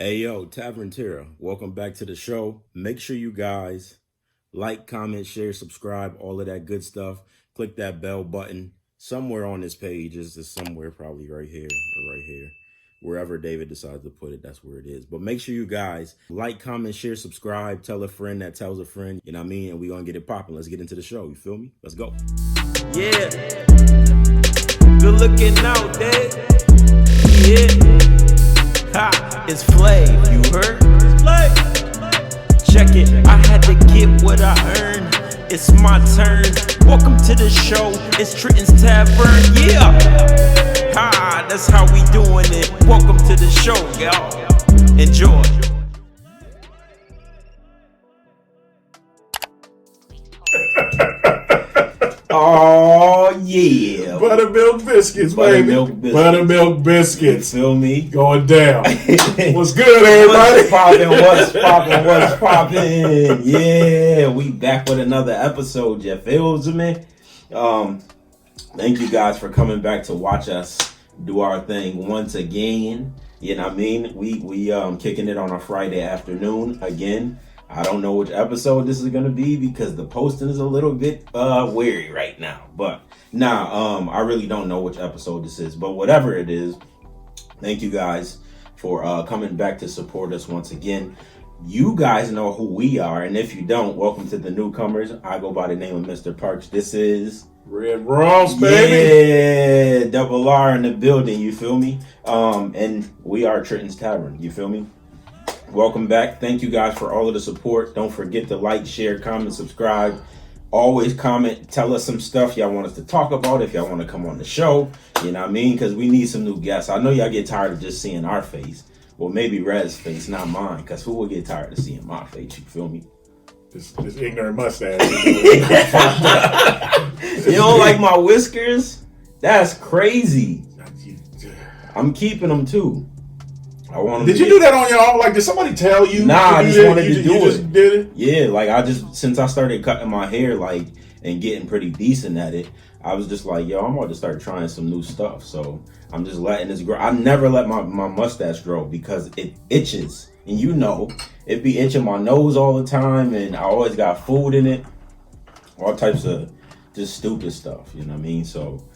Hey yo, Tavern Terra, welcome back to the show. Make sure you guys like, comment, share, subscribe, all of that good stuff. Click that bell button somewhere on this page. Is somewhere probably right here or right here. Wherever David decides to put it, that's where it is. But make sure you guys like, comment, share, subscribe, tell a friend that tells a friend, you know what I mean? And we're going to get it popping. Let's get into the show. You feel me? Let's go. Yeah. Good looking out, Dad. Yeah. Ha, it's Flav, you heard? It's Flav. Check it, I had to get what I earned. It's my turn. Welcome to the show. It's Trenton's Tavern. Yeah. Ha, that's how we doing it. Welcome to the show, y'all. Enjoy. Oh yeah, Buttermilk biscuits, baby. Buttermilk biscuits. You feel me? Going down. What's good, everybody? What's poppin'? Yeah, we back with another episode. You feels me? Thank you guys for coming back to watch us do our thing once again. You know what I mean? We kicking it on a Friday afternoon again. I don't know which episode this is going to be because the posting is a little bit weary right now. But I really don't know which episode this is. But whatever it is, thank you guys for coming back to support us once again. You guys know who we are. And if you don't, welcome to the newcomers. I go by the name of Mr. Parks. This is Red Ross, baby. Yeah, double R in the building. You feel me? And we are Trenton's Tavern. You feel me? Welcome back. Thank you guys for all of the support. Don't forget to like, share, comment, subscribe. Always comment. Tell us some stuff y'all want us to talk about if y'all want to come on the show. You know what I mean? Because we need some new guests. I know y'all get tired of just seeing our face. Well, maybe Red's face, not mine. Because who will get tired of seeing my face? You feel me? This ignorant mustache. You don't like my whiskers? That's crazy. I'm keeping them too. Did you do that on your own? Like, did somebody tell you? Nah, I just wanted to do it. Just did it? Yeah, like since I started cutting my hair, like, and getting pretty decent at it, I was just like, yo, I'm about to start trying some new stuff. So I'm just letting this grow. I never let my mustache grow because it itches. And you know, it be itching my nose all the time, and I always got food in it. All types of just stupid stuff, you know what I mean? So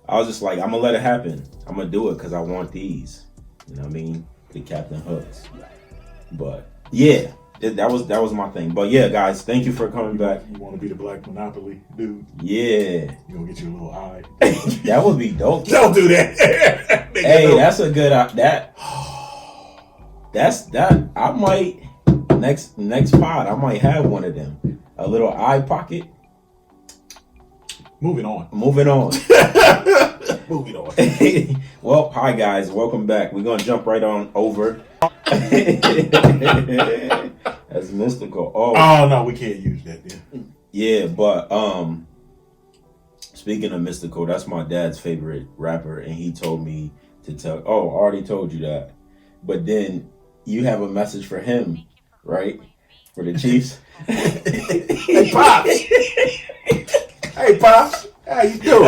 I was just like, I'm gonna let it happen. I'm gonna do it because I want these. You know what I mean? The Captain Hooks. But yeah, that was my thing. But yeah, guys, thank you for coming back. You want to be the Black Monopoly dude? Yeah. You gonna get your little eye? That would be dope. Don't do that. Hey, that's a good that I might next pod I might have one of them. A little eye pocket. Moving on. Moving on. Well, hi guys, welcome back. We're gonna jump right on over. That's mystical. Oh no, we can't use that then. Yeah, but speaking of mystical, that's my dad's favorite rapper, and he told me to tell. Oh, I already told you that. But then you have a message for him, right? For the Chiefs. Hey Pops. Hey Pops. How you doing?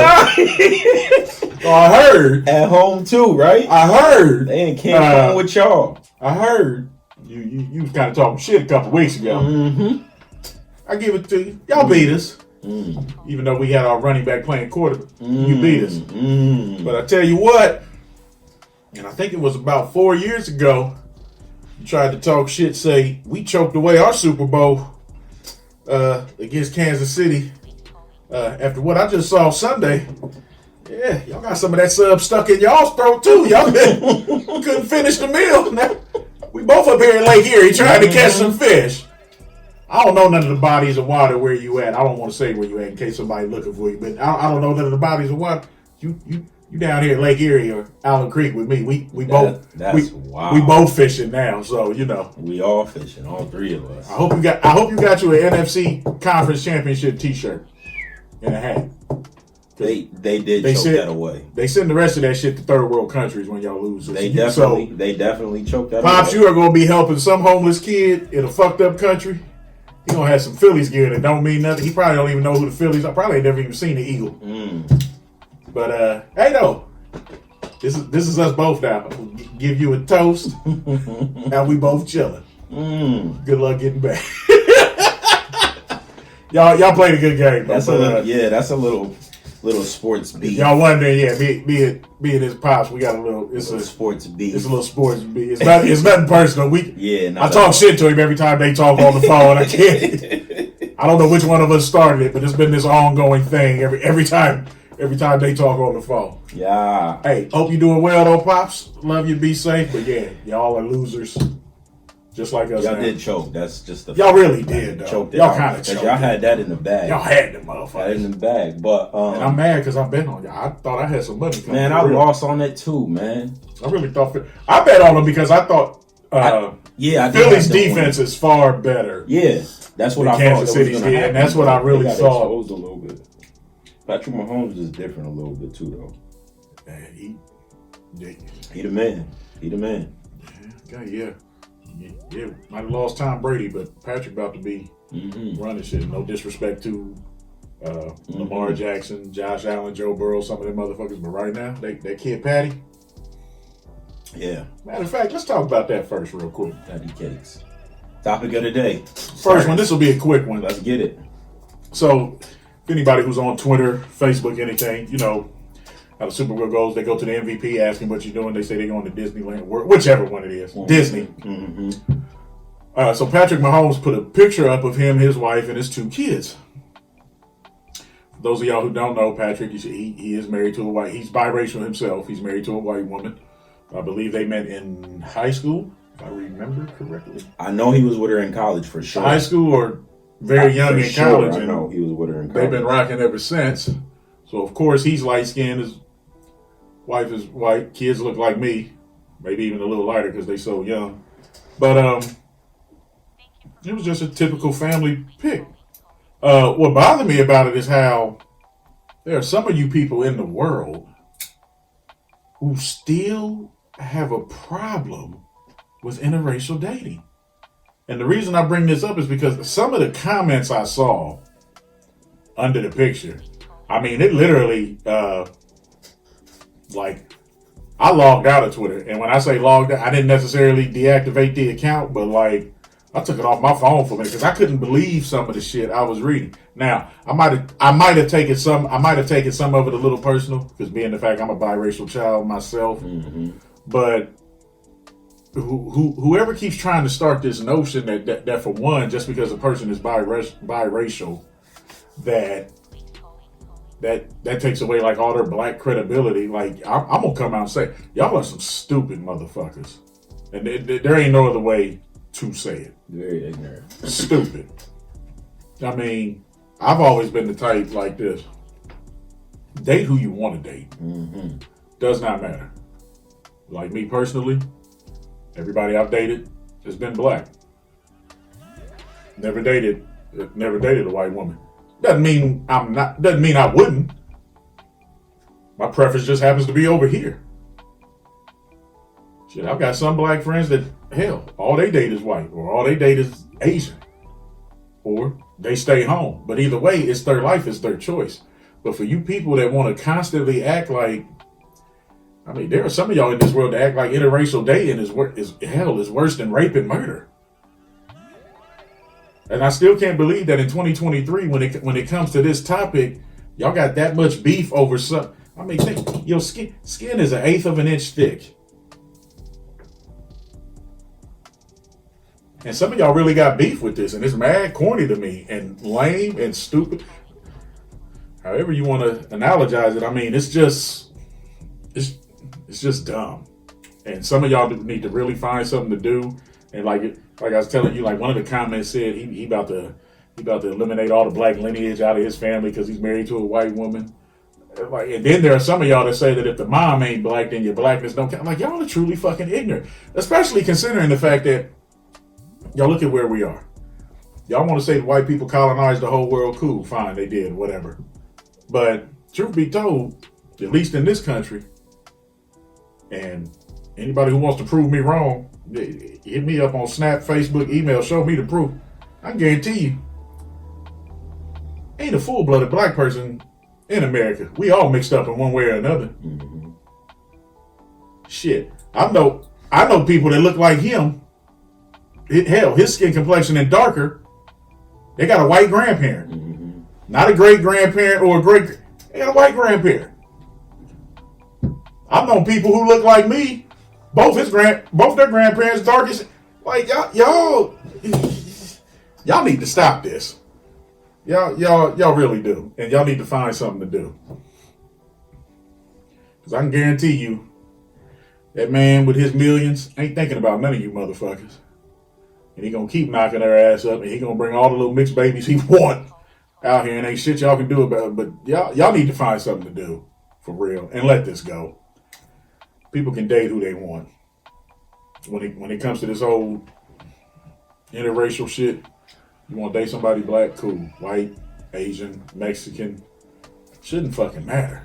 I heard. At home too, right? I heard. They ain't came home with y'all. I heard. You was kind of talking shit a couple weeks ago. Mm-hmm. I give it to you. Y'all beat us. Even though we had our running back playing quarterback. You beat us. But I tell you what, and I think it was about 4 years ago, you tried to talk shit, say we choked away our Super Bowl against Kansas City. After what I just saw Sunday, yeah, y'all got some of that sub stuck in y'all's throat too. Y'all couldn't finish the meal. Now, we both up here in Lake Erie trying to catch some fish. I don't know none of the bodies of water where you at. I don't want to say where you at in case somebody looking for you, but I don't know none of the bodies of water. You down here in Lake Erie or Allen Creek with me. We both fishing now, so you know. We all fishing, all three of us. I hope you got you an NFC Conference Championship T-shirt. And a hat. They choke that away. They send the rest of that shit to third world countries when y'all lose. They definitely choke that away. Pops, you are gonna be helping some homeless kid in a fucked up country. He gonna have some Phillies gear that don't mean nothing. He probably don't even know who the Phillies are. Probably ain't never even seen the Eagle. But hey though, This is us both now. Give you a toast. Now we both chilling. Good luck getting back. y'all played a good game. That's a little sports beat. Y'all wondering, me and his pops, we got a little. It's a sports beat. It's a little sports beat. It's nothing personal. I talk shit to him every time they talk on the phone. I can't. I don't know which one of us started it, but it's been this ongoing thing every time they talk on the phone. Yeah. Hey, hope you doing well though, pops. Love you. Be safe. But yeah, y'all are losers. Just like us. Y'all did choke. That's just the. Y'all really did though. Choked y'all kind of choked. Y'all had that in the bag. Y'all had the motherfucker. Had it in the bag, but and I'm mad because I bet on y'all. I thought I had some money. Man, I lost on it too, man. I really thought I bet on them because I thought. Philly's defense is far better. Yeah, that's what I Kansas thought. City's did, and that's what I really thought. Exposed a little bit. Patrick Mahomes is different a little bit too, though. Man, he the man. He the man. Yeah. Might have lost Tom Brady, but Patrick about to be running shit. No disrespect to Lamar Jackson, Josh Allen, Joe Burrow, some of them motherfuckers, but right now, that kid Patty. Yeah. Matter of fact, let's talk about that first real quick. Patty cakes. Topic of the day. First one, this will be a quick one. Let's get it. So, if anybody who's on Twitter, Facebook, anything, you know, how the Super Bowl goes, they go to the MVP, ask him what you're doing. They say they're going to Disneyland, whichever one it is. Disney. So Patrick Mahomes put a picture up of him, his wife, and his 2 kids. For those of y'all who don't know, Patrick, he is married to a white. He's biracial himself. He's married to a white woman. I believe they met in high school, if I remember correctly. I know he was with her in college for sure. High school or very young in college. I know he was with her in college. They've been rocking ever since. So of course he's light skinned. His wife is white. Kids look like me, maybe even a little lighter because they so young. But it was just a typical family pic. What bothered me about it is how there are some of you people in the world who still have a problem with interracial dating. And the reason I bring this up is because some of the comments I saw under the picture, I mean, it literally, I logged out of Twitter. And when I say logged out, I didn't necessarily deactivate the account, but I took it off my phone for a minute because I couldn't believe some of the shit I was reading. Now, I might have taken some of it a little personal because being the fact I'm a biracial child myself. But whoever keeps trying to start this notion that for one, just because a person is biracial, that takes away all their black credibility. I'm gonna come out and say, y'all are some stupid motherfuckers, and there ain't no other way to say it. Very ignorant. Stupid. I mean, I've always been the type like this. Date who you want to date. Does not matter. Like me personally, everybody I've dated has been black. Never dated a white woman. Doesn't mean I wouldn't. My preference just happens to be over here. Shit, I've got some black friends that, hell, all they date is white, or all they date is Asian, or they stay home. But either way, it's their life, it's their choice. But for you people that want to constantly act like, I mean, there are some of y'all in this world that act like interracial dating is worse than rape and murder. And I still can't believe that in 2023, when it comes to this topic, y'all got that much beef over some. I mean, think your skin is 1/8 of an inch thick. And some of y'all really got beef with this, and it's mad corny to me, and lame and stupid. However you want to analogize it, I mean, it's just dumb. And some of y'all need to really find something to do. And like I was telling you, one of the comments said he about to eliminate all the black lineage out of his family because he's married to a white woman. And then there are some of y'all that say that if the mom ain't black, then your blackness don't count. Y'all are truly fucking ignorant, especially considering the fact that y'all look at where we are. Y'all want to say the white people colonized the whole world? Cool, fine, they did, whatever. But truth be told, at least in this country, and anybody who wants to prove me wrong, hit me up on Snap, Facebook, email, show me the proof. I can guarantee you, ain't a full-blooded black person in America. We all mixed up in one way or another. Shit, I know people that look like him. Hell, his skin complexion is darker. They got a white grandparent, not a great grandparent or a great. They got a white grandparent. I've known people who look like me. Both their grandparents dark as. Like y'all need to stop this. Y'all really do, and y'all need to find something to do. Because I can guarantee you, that man with his millions ain't thinking about none of you motherfuckers. And he gonna keep knocking their ass up, and he gonna bring all the little mixed babies he want out here, and ain't shit y'all can do about it. But y'all need to find something to do, for real, and let this go. People can date who they want. When it comes to this whole interracial shit, you want to date somebody black, cool. White, Asian, Mexican, shouldn't fucking matter.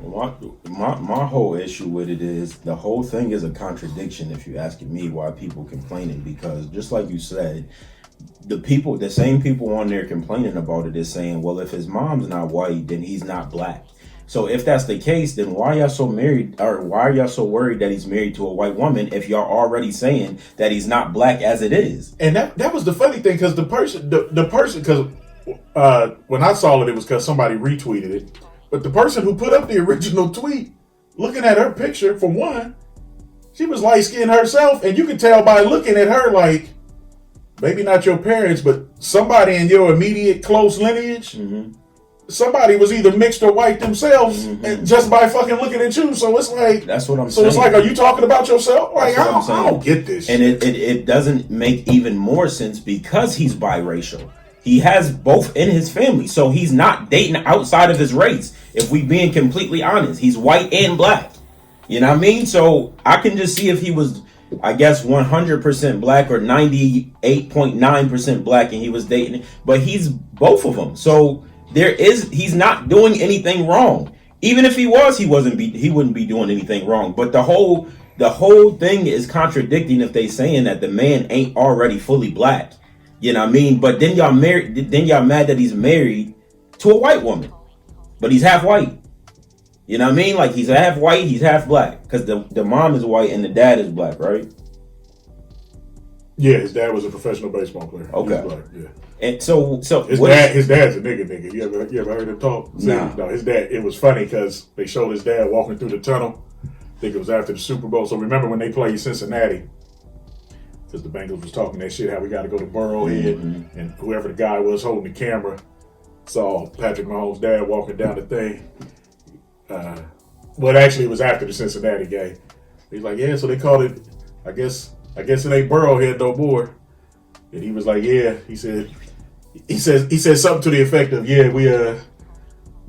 My whole issue with it is the whole thing is a contradiction. If you're asking me why people complaining, because just like you said, the same people on there complaining about it is saying, well, if his mom's not white, then he's not black. So if that's the case, then why y'all so worried that he's married to a white woman if y'all already saying that he's not black as it is? And that was the funny thing, because the person, because when I saw it was because somebody retweeted it. But the person who put up the original tweet, looking at her picture, for one, she was light-skinned herself, and you can tell by looking at her, like, maybe not your parents, but somebody in your immediate close lineage. Somebody was either mixed or white themselves, and just by fucking looking at you. So it's like, that's what I'm saying. So it's like, are you talking about yourself? Like, I don't get this. And it doesn't make even more sense because he's biracial. He has both in his family, so he's not dating outside of his race. If we being completely honest, he's white and black. You know what I mean? So I can just see if he was, I guess, 100% black or 98.9% black, and he was dating, but he's both of them. So he's not doing anything wrong. Even if he was, he wouldn't be doing anything wrong. But the whole thing is contradicting if they saying that the man ain't already fully black. You know what I mean? But then y'all mad that he's married to a white woman, but he's half white. You know what I mean? Like, he's half white, he's half black, because the mom is white and the dad is black, right? Yeah, his dad was a professional baseball player. Okay. He was black, yeah. And so his dad's a nigga. You ever heard him talk? Nah. No, his dad. It was funny because they showed his dad walking through the tunnel. I think it was after the Super Bowl. So remember when they played Cincinnati? Because the Bengals was talking that shit, how we got to go to Burrowhead, and whoever the guy was holding the camera saw Patrick Mahomes' dad walking down the thing. Well, actually, it was after the Cincinnati game. He's like, yeah, so they called it. I guess it ain't Burrowhead no more. And he was like, yeah. He said something to the effect of, yeah, we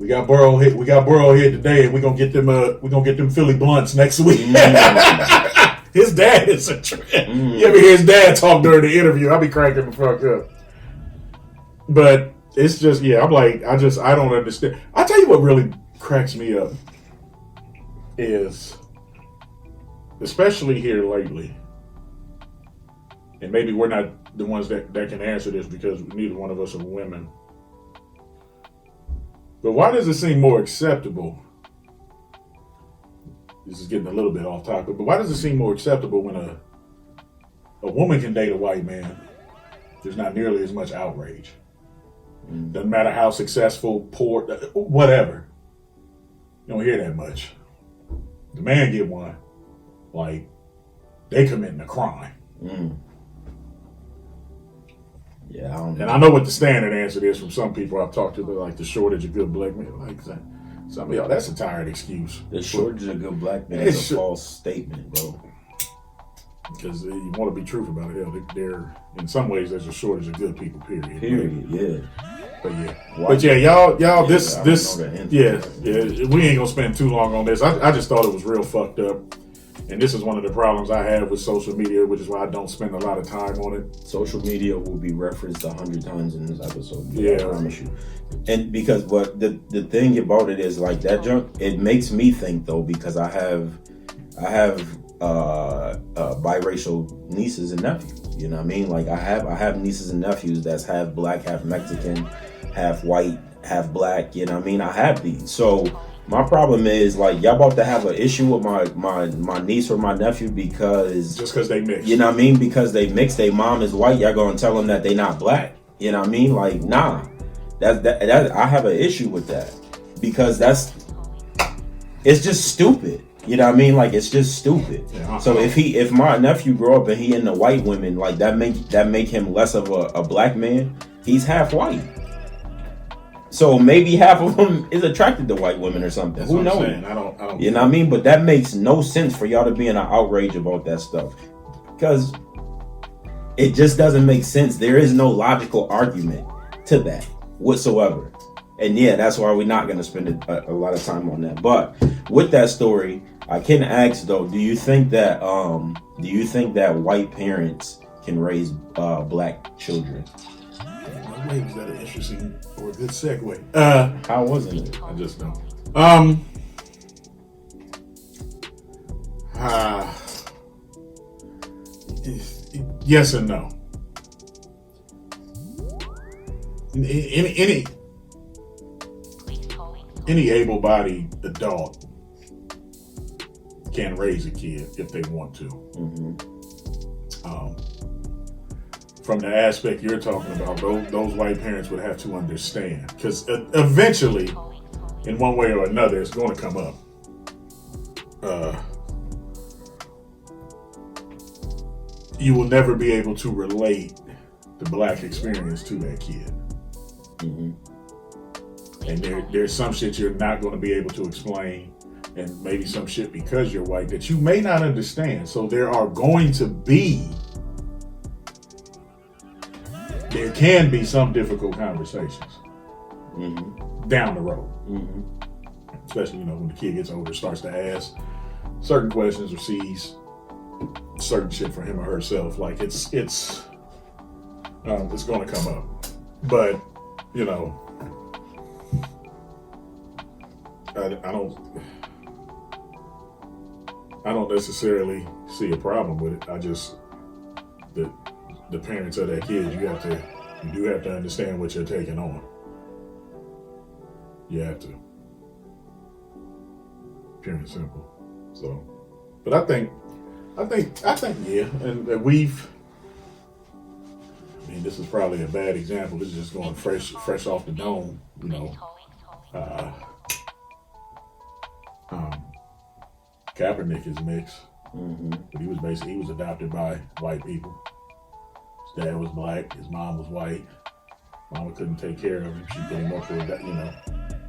got Burrowhead today, and we're gonna get them Philly blunts next week. His dad is a trip. You ever hear his dad talk during the interview? I'll be cracking the fuck up. But it's just, yeah, I'm like, I don't understand. I'll tell you what really cracks me up is, especially here lately, and maybe we're not the ones that can answer this because neither one of us are women, but why does it seem more acceptable? This is getting a little bit off topic, but why does it seem more acceptable when a woman can date a white man? There's not nearly as much outrage. Doesn't matter how successful, poor, whatever. You don't hear that much. The man get one, like, they committing a crime. Yeah, I don't know. And I know what the standard answer is from some people I've talked to, like the shortage of good black men. Like, some of y'all, that's a tired excuse. The shortage of good black men is a false statement, bro. Because you want to be truthful about it. They're in some ways, there's a shortage of good people, period. Yeah. But yeah. But yeah, y'all, yeah, we ain't gonna spend too long on this. I just thought it was real fucked up. And this is one of the problems I have with social media, which is why I don't spend a lot of time on it. Social media will be referenced 100 times in this episode. Yeah. I promise you. And because the thing about it is, like, that junk, it makes me think though, because I have biracial nieces and nephews. You know what I mean? Like, I have nieces and nephews that's half black, half Mexican, half white, half black. You know what I mean? I have these. So My problem is like y'all about to have an issue with my niece or my nephew because just because they mix. You know what I mean? Because they mix. Their mom is white. Y'all gonna tell them that they not black? You know what I mean? Like nah. That I have an issue with that because it's just stupid. You know what I mean? Like it's just stupid. Yeah, so if my nephew grow up and he into white women, like that make him less of a black man. He's half white. So maybe half of them is attracted to white women or something. That's Who what I'm knows? saying. I don't. You know what I mean? But that makes no sense for y'all to be in an outrage about that stuff. Because it just doesn't make sense. There is no logical argument to that whatsoever. And yeah, that's why we're not going to spend a lot of time on that. But with that story, I can ask though, do you think that white parents can raise black children? Wait, was that an interesting or a good segue? How wasn't it? I just don't. Yes and no. Any able-bodied adult can raise a kid if they want to. From the aspect you're talking about, those white parents would have to understand, because eventually, in one way or another, it's going to come up. You will never be able to relate the black experience to that kid. And there's some shit you're not going to be able to explain, and maybe some shit because you're white that you may not understand. So there can be some difficult conversations down the road. Especially, when the kid gets older, starts to ask certain questions or sees certain shit for him or herself. Like it's going to come up. But, I don't necessarily see a problem with it. I just, the parents of that kid, you do have to understand what you're taking on. You have to. Pure and simple. So, but I think, yeah, and this is probably a bad example. This is just going fresh off the dome, Kaepernick is mixed, but he was adopted by white people. His dad was black, his mom was white. Mama couldn't take care of him. She put him up for that,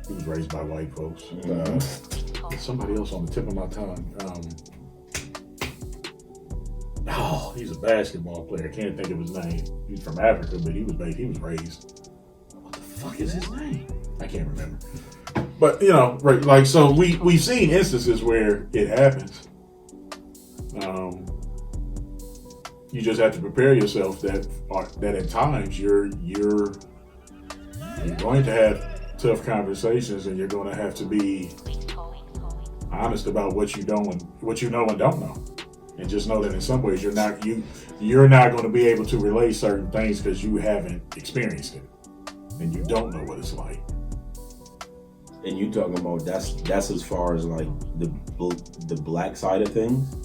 he was raised by white folks. There's somebody else on the tip of my tongue. He's a basketball player. I can't think of his name. He's from Africa, but he was raised. What the fuck is his name? I can't remember. But right, like, so we've seen instances where it happens. You just have to prepare yourself that at times you're going to have tough conversations, and you're going to have to be honest about what you know and don't know. And just know that in some ways you're not going to be able to relay certain things because you haven't experienced it and you don't know what it's like. And you talking about that's as far as like the black side of things?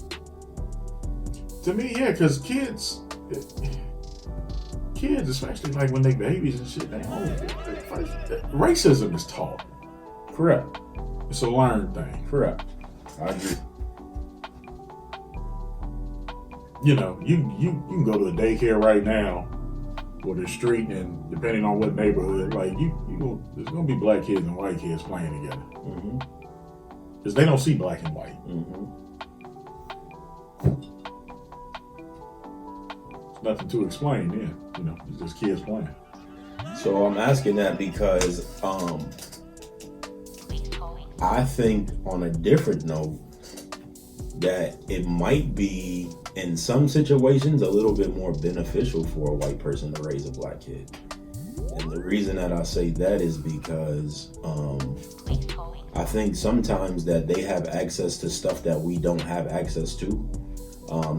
To me, yeah, because kids, especially like when they babies and shit, racism is taught. Correct. It's a learned thing. Correct. I agree. You can go to a daycare right now or the street, and depending on what neighborhood, like there's gonna be black kids and white kids playing together because they don't see black and white. There's nothing to explain then. It's just kids playing. So I'm asking that because I think on a different note that it might be in some situations a little bit more beneficial for a white person to raise a black kid. And the reason that I say that is because I think sometimes that they have access to stuff that we don't have access to.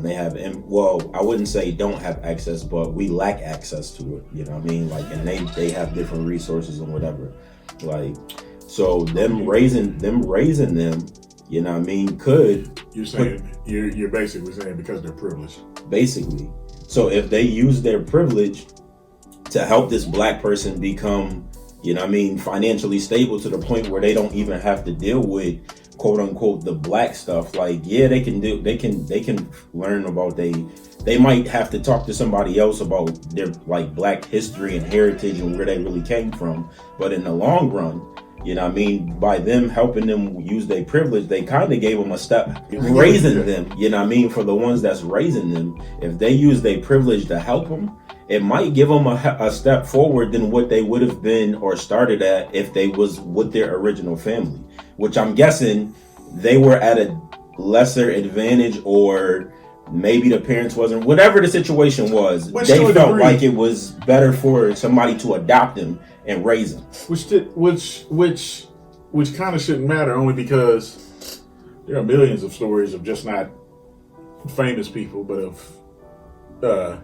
They have, I wouldn't say don't have access, but we lack access to it. You know what I mean? Like, and they have different resources and whatever. Like, So them raising them, you know what I mean, could You're saying you're basically saying because they're privileged. basically. So if they use their privilege to help this black person become, you know what I mean, financially stable to the point where they don't even have to deal with quote unquote the black stuff, like they can learn about they might have to talk to somebody else about their like black history and heritage and where they really came from. But in the long run, you know what I mean, by them helping them use their privilege, they kind of gave them a step, raising them, you know what I mean, for the ones that's raising them. If they use their privilege to help them, it might give them a step forward than what they would have been or started at if they was with their original family, which I'm guessing they were at a lesser advantage, or maybe the parents wasn't, whatever the situation was, Which they to a felt degree- like it was better for somebody to adopt them and raise them. Which kind of shouldn't matter, only because there are millions of stories of just not famous people, but of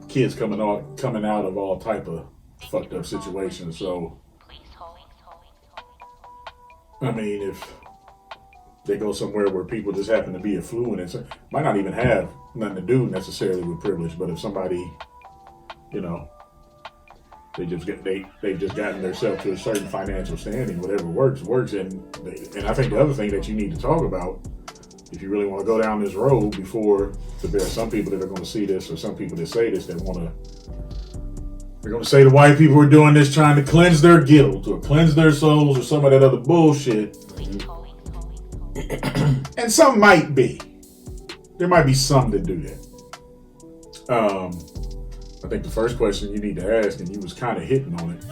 kids coming out of all type of fucked up situations. So I mean, if they go somewhere where people just happen to be affluent, it might not even have nothing to do necessarily with privilege, but if somebody, you know, they've just gotten themselves to a certain financial standing, whatever works, and I think the other thing that you need to talk about, if you really want to go down this road, before there are some people that are going to see this, or some people that say this, that they're going to say the white people are doing this trying to cleanse their guilt or cleanse their souls or some of that other bullshit. And some might be. There might be some that do that. I think the first question you need to ask, and you was kind of hitting on it,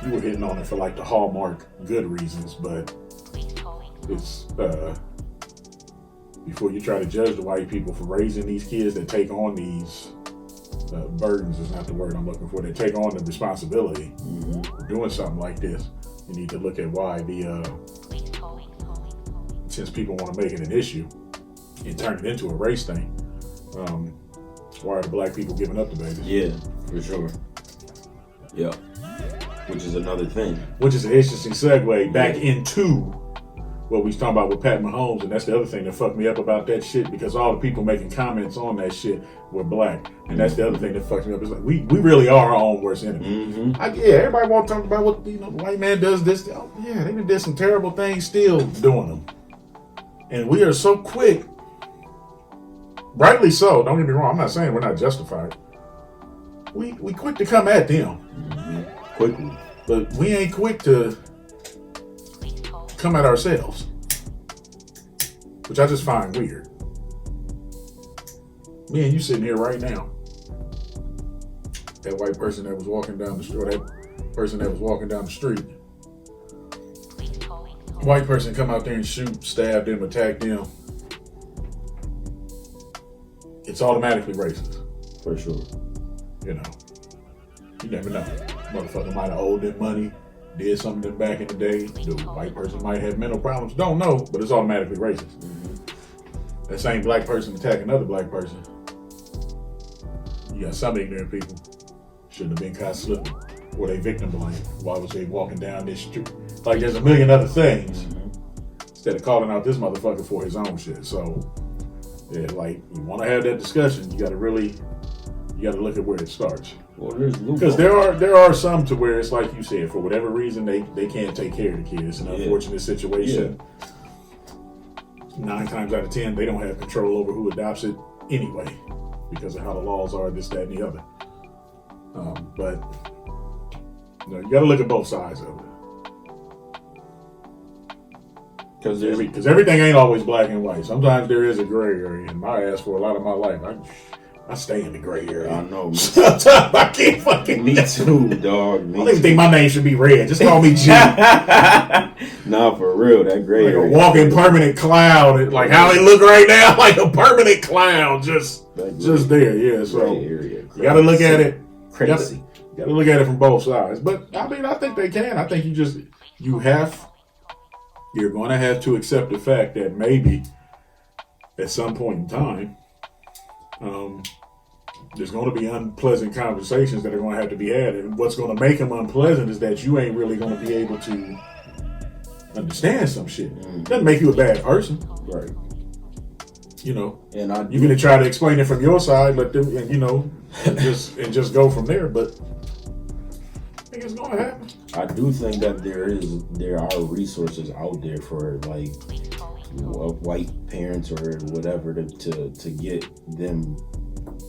you were hitting on it for like the hallmark good reasons, but it's before you try to judge the white people for raising these kids that take on these burdens is not the word I'm looking for. They take on the responsibility for doing something like this. You need to look at why since people want to make it an issue and turn it into a race thing, why are the black people giving up the babies? Yeah, for sure. Yeah. Which is another thing. Which is an interesting segue back into what we was talking about with Pat Mahomes, and that's the other thing that fucked me up about that shit, because all the people making comments on that shit were black, and that's the other thing that fucks me up. It's like we really are our own worst enemy. Everybody want to talk about what the white man does this. Oh, yeah, they did some terrible things, still doing them, and we are so quick. Rightly so. Don't get me wrong. I'm not saying we're not justified. We quick to come at them Quickly, but we ain't quick to come at ourselves, which I just find weird. Me and you sitting here right now. That white person that was walking down the street, or that person that was walking down the street. White person come out there and shoot, stab them, attack them. It's automatically racist. for sure. You know, you never know. Motherfucker might have owed them money, did something to them back in the day. The white person might have mental problems. Don't know, but it's automatically racist. That same black person attacking another black person. You got some ignorant people shouldn't have been caught slipping, or they victim blame. Why was they walking down this street? Like, there's a million other things instead of calling out this motherfucker for his own shit. So, yeah, like, you want to have that discussion, you got to look at where it starts. Well, there's Because there are some to where it's like you said, for whatever reason they can't take care of the kid. It's an unfortunate situation. 9 times out of 10 they don't have control over who adopts it anyway, because of how the laws are, this, that, and the other. But you got to look at both sides of it. Because everything ain't always black and white. Sometimes there is a gray area. And my ass, for a lot of my life, I stay in the gray area. I know. Sometimes I can't fucking. Me too, dog. I don't even think my name should be red. Just call me G. Nah, for real, that gray Like a area. walking permanent cloud. Like how they look right now, like a permanent cloud, just there. Yeah, so Gray area. you got to look at it. Crazy. You got to look at it from both sides. But I mean, I think they can. I think you're going to have to accept the fact that maybe at some point in time, there's going to be unpleasant conversations that are going to have to be had. And what's going to make them unpleasant is that you ain't really going to be able to understand some shit. Doesn't make you a bad person. Right. You know, And you're going to try to explain it from your side, let them, and, you know, and just go from there. But I think it's going to happen. I do think that there are resources out there for like white parents or whatever to get them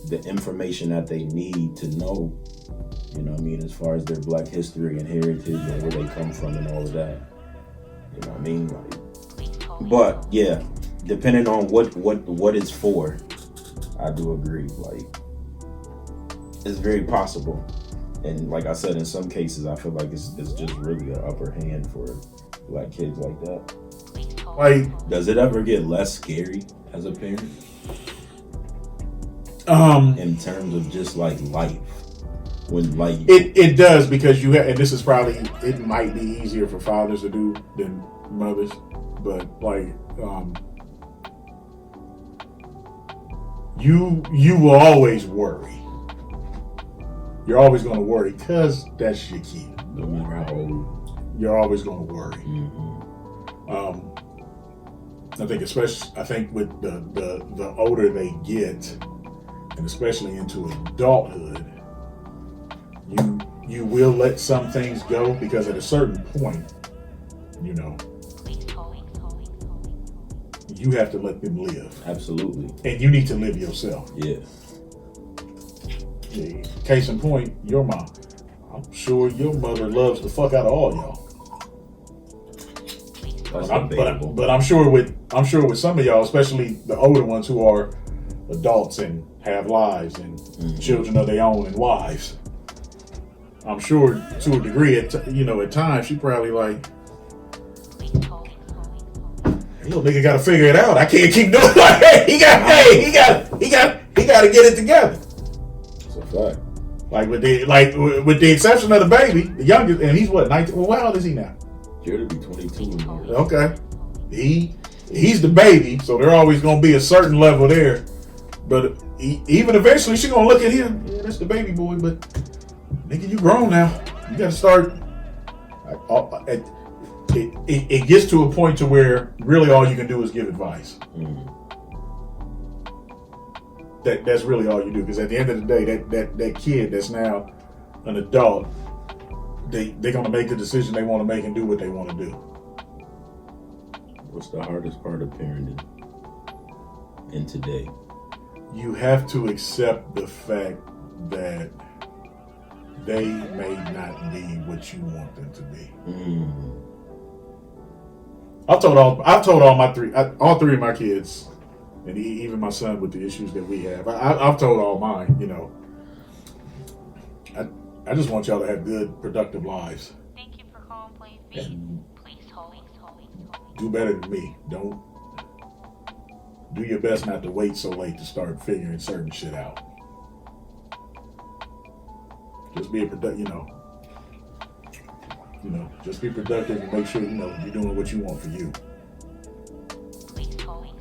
the information that they need to know, you know what I mean, as far as their Black history and heritage and where they come from and all of that. You know what I mean? Like, but yeah, depending on what it's for, I do agree. Like, it's very possible. And like I said, in some cases, I feel like it's just really an upper hand for Black kids like that. Like, does it ever get less scary as a parent? In terms of just like life, when like it does, because you have, and this is probably, it might be easier for fathers to do than mothers, but like you will always worry. You're always going to worry because that's your kid. No matter how old, you're always going to worry. I think with the older they get, and especially into adulthood, you will let some things go, because at a certain point, you know, you have to let them live. Absolutely. And you need to live yourself. Yeah. Case in point, your mom. I'm sure your mother loves the fuck out of all y'all. But I'm sure with some of y'all, especially the older ones who are adults and have lives and children of their own and wives, I'm sure to a degree, at times she probably like, hey, little nigga got to figure it out. I can't keep doing like, he got to get it together. That's a fact. Like with the exception of the baby, the youngest, and he's what, 19? Well, how old is he now? You're to be 22 in March. Okay. He's the baby, so there always gonna be a certain level there. But even eventually, she gonna look at him. Yeah, that's the baby boy, but nigga, you grown now. You gotta start. It gets to a point to where really all you can do is give advice. That's really all you do, because at the end of the day, that kid that's now an adult, they're gonna make the decision they want to make and do what they want to do. What's the hardest part of parenting in today? You have to accept the fact that they may not be what you want them to be. I've told all three of my kids, and even my son with the issues that we have. I've told all mine, you know, I just want y'all to have good, productive lives. Thank you for calling Plan B. Please hold. Do better than me. Don't do your best not to wait so late to start figuring certain shit out. Just be just be productive and make sure you're doing what you want for you.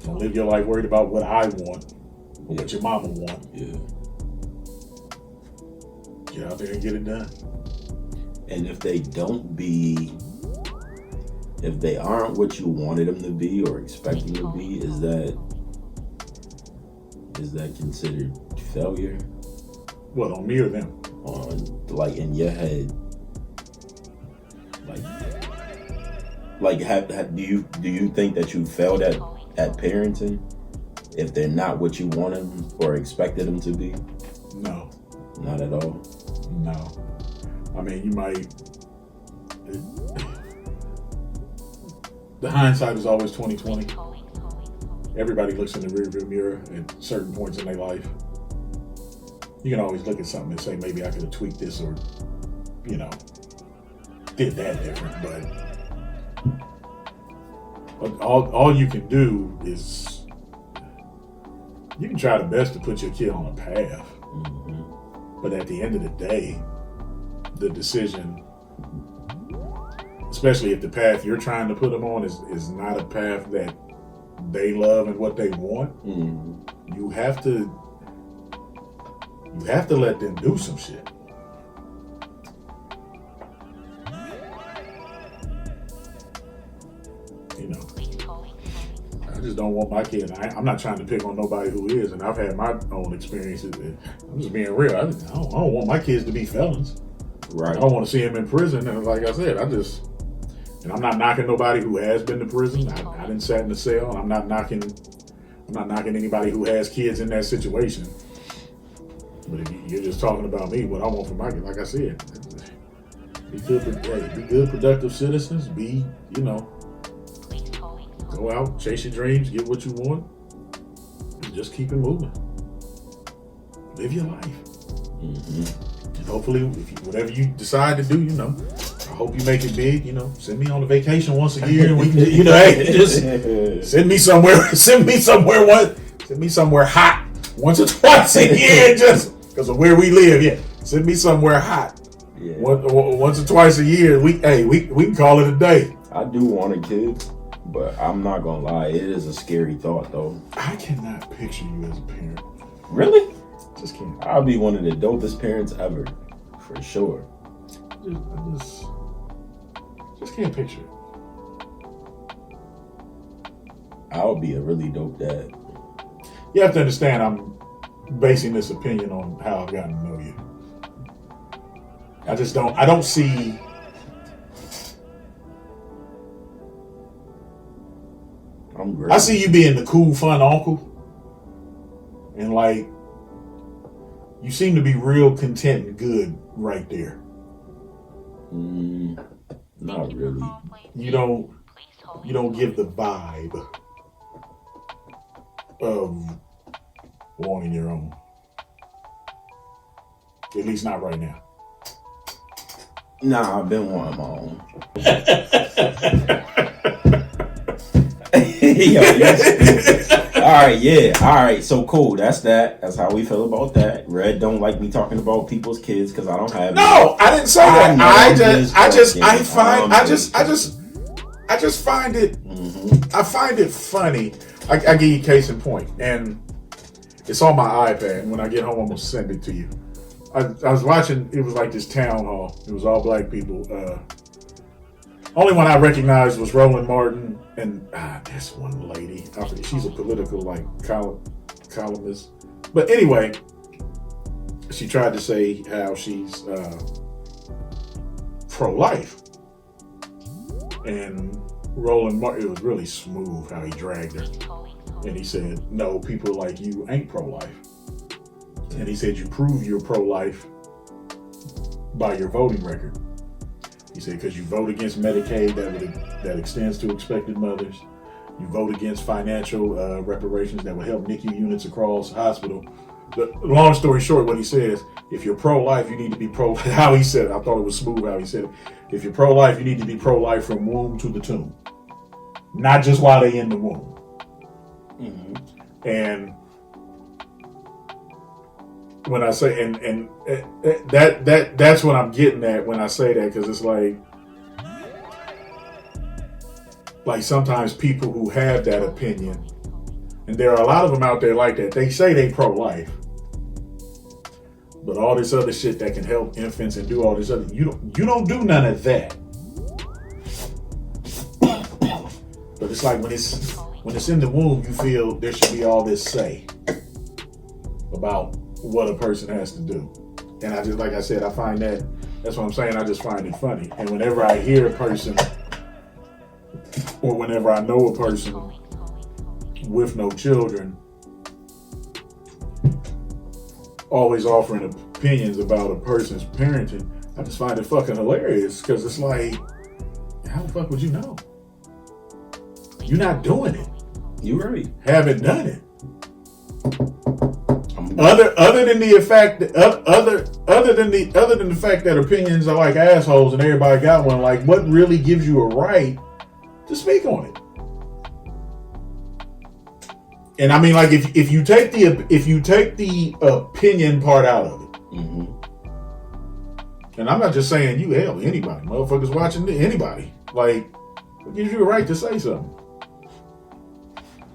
Don't live your life worried about what I want or what your mama want. Yeah. Get out there and get it done. And if they aren't what you wanted them to be or expect them to be, is that considered failure? What, on me or them? On, like, in your head, do you think that you failed at parenting if they're not what you wanted or expected them to be? No. Not at all? No. I mean, you might... The hindsight is always 20/20. Everybody looks in the rearview mirror at certain points in their life. You can always look at something and say, maybe I could have tweaked this or, did that different. But all you can do is you can try the best to put your kid on a path. But at the end of the day, the decision, especially if the path you're trying to put them on is not a path that they love and what they want, you have to you have to let them do some shit. You know, I just don't want my kid. I'm not trying to pick on nobody who is, and I've had my own experiences. I'm just being real. I don't want my kids to be felons. Right. I don't want to see them in prison. And like I said, and I'm not knocking nobody who has been to prison. I didn't sat in the cell. I'm not knocking anybody who has kids in that situation. But if you're just talking about me, what I want for my kid, like I said, be good, productive citizens. Go out, chase your dreams, get what you want, and just keep it moving. Live your life. Mm-hmm. And hopefully, whatever you decide to do, I hope you make it big. Send me on a vacation once a year, and we can, just send me somewhere hot once or twice a year, just because of where we live. Yeah, send me somewhere hot. Yeah. Once or twice a year. We can call it a day. I do want a kid, but I'm not gonna lie, it is a scary thought though. I cannot picture you as a parent. Really? Just can't. I'll be one of the dopest parents ever, for sure. I just can't picture it. I'll be a really dope dad. You have to understand, I'm basing this opinion on how I've gotten to know you. I don't see. I'm great. I see you being the cool, fun uncle. And you seem to be real content and good right there. Not really. You don't give the vibe of wanting your own. At least not right now. Nah, I've been wanting my own. Yo, all right, so cool. That's how we feel about that. Red don't like me talking about people's kids because I don't have No, I didn't say that. I just find it I find it funny. I give you a case in point, and it's on my iPad. When I get home, I'm gonna send it to you. I was watching, it was like this town hall. It was all black people. Only one I recognized was Roland Martin and this one lady. She's a political columnist. But anyway, she tried to say how she's pro-life. And Roland Martin, it was really smooth how he dragged her. And he said, no, people like you ain't pro-life. And he said, you prove you're pro-life by your voting record. He said, because you vote against Medicaid that extends to expected mothers. You vote against financial reparations that would help NICU units across hospital. The long story short, what he says, if you're pro-life, you need to be how he said it. I thought it was smooth how he said it. If you're pro-life, you need to be pro-life from womb to the tomb. Not just while they're in the womb. Mm-hmm. And when I say, and that's what I'm getting at when I say that, because it's like sometimes people who have that opinion, and there are a lot of them out there like that, they say they pro-life, but all this other shit that can help infants and do all this other, you don't do none of that. But it's like when it's in the womb, you feel there should be all this say about what a person has to do. And I just, like I said, I find that's what I'm saying, I just find it funny. And whenever I hear a person, or whenever I know a person with no children, always offering opinions about a person's parenting, I just find it fucking hilarious, because it's like, how the fuck would you know? You're not doing it. You right. Haven't done it. Other than the fact that opinions are like assholes and everybody got one, like what really gives you a right to speak on it? And I mean, like if you take the opinion part out of it, mm-hmm. And I'm not just saying you, hell, anybody, motherfuckers watching, anybody, like what gives you a right to say something?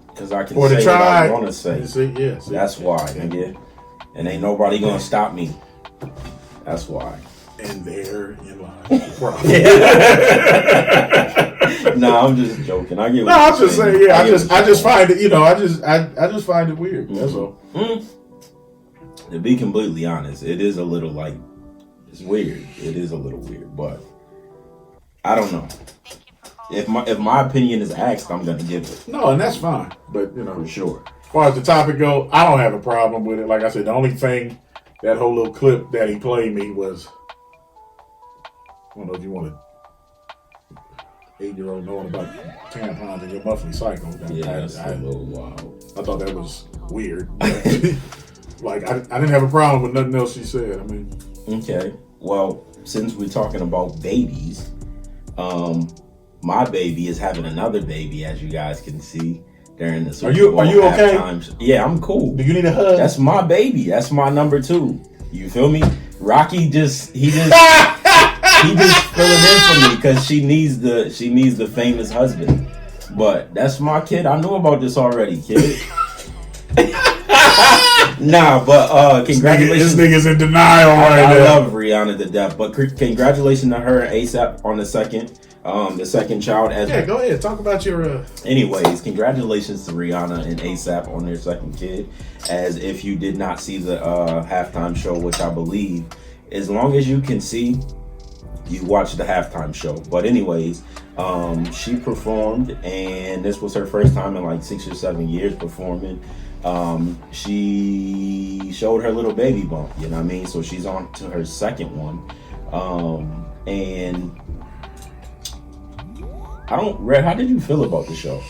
Because I can say what I want to say. Yes. That's why, nigga. and ain't nobody gonna stop me. That's why. And therein lies the problem. Nah, I'm just joking. I get. No, I'm just saying. Yeah, I just find it. I just find it weird. That's all. To be completely honest, it is a little like it's weird. It is a little weird, but I don't know. If my opinion is asked, I'm gonna give it. No, and that's fine. But For sure. as far as the topic go, I don't have a problem with it. Like I said, the only thing that whole little clip that he played me was, I don't know if you want an 8-year-old knowing about tampons in your monthly cycle. Yeah, that's a little wild. I thought that was weird. Like I didn't have a problem with nothing else she said. I mean, Okay. Well, since we're talking about babies, my baby is having another baby, as you guys can see during the Super Bowl Are you okay? halftime show. Yeah, I'm cool. do you need a hug? That's my baby. That's my number 2. You feel me? Rocky he just filling in for me because she needs the famous husband. But that's my kid. I knew about this already, kid. Nah, but congratulations. This nigga's in denial right I now. love Rihanna to death, but congratulations to her and ASAP on the second child. Yeah, go ahead. Talk about your. Anyways, congratulations to Rihanna and ASAP on their second kid. As if you did not see the halftime show, which I believe, as long as you can see, you watch the halftime show. But anyways, she performed, and this was her first time in like 6 or 7 years performing. She showed her little baby bump, you know what I mean? So she's on to her second one. And Red, how did you feel about the show?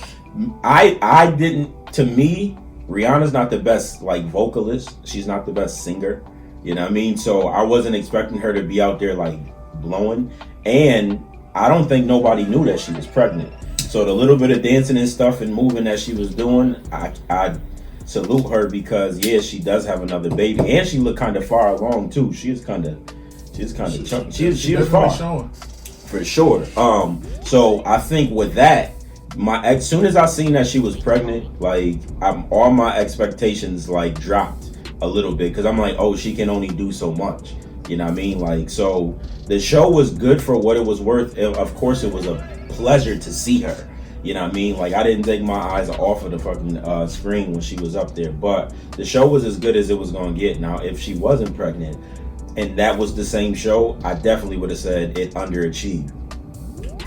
I didn't, to me, Rihanna's not the best like vocalist. She's not the best singer, you know what I mean? So I wasn't expecting her to be out there like blowing. And I don't think nobody knew that she was pregnant. So the little bit of dancing and stuff and moving that she was doing, I salute her because she does have another baby, and she looked kind of far along too. She's kind of chunky. She was far showing. for sure. So I think with that, as soon as I seen that she was pregnant, like all my expectations like dropped a little bit because I'm like, oh, she can only do so much. You know what I mean? Like, so the show was good for what it was worth. Of course, it was a pleasure to see her. You know what I mean? Like, I didn't take my eyes off of the fucking screen when she was up there. But the show was as good as it was going to get. Now, if she wasn't pregnant and that was the same show, I definitely would have said it underachieved.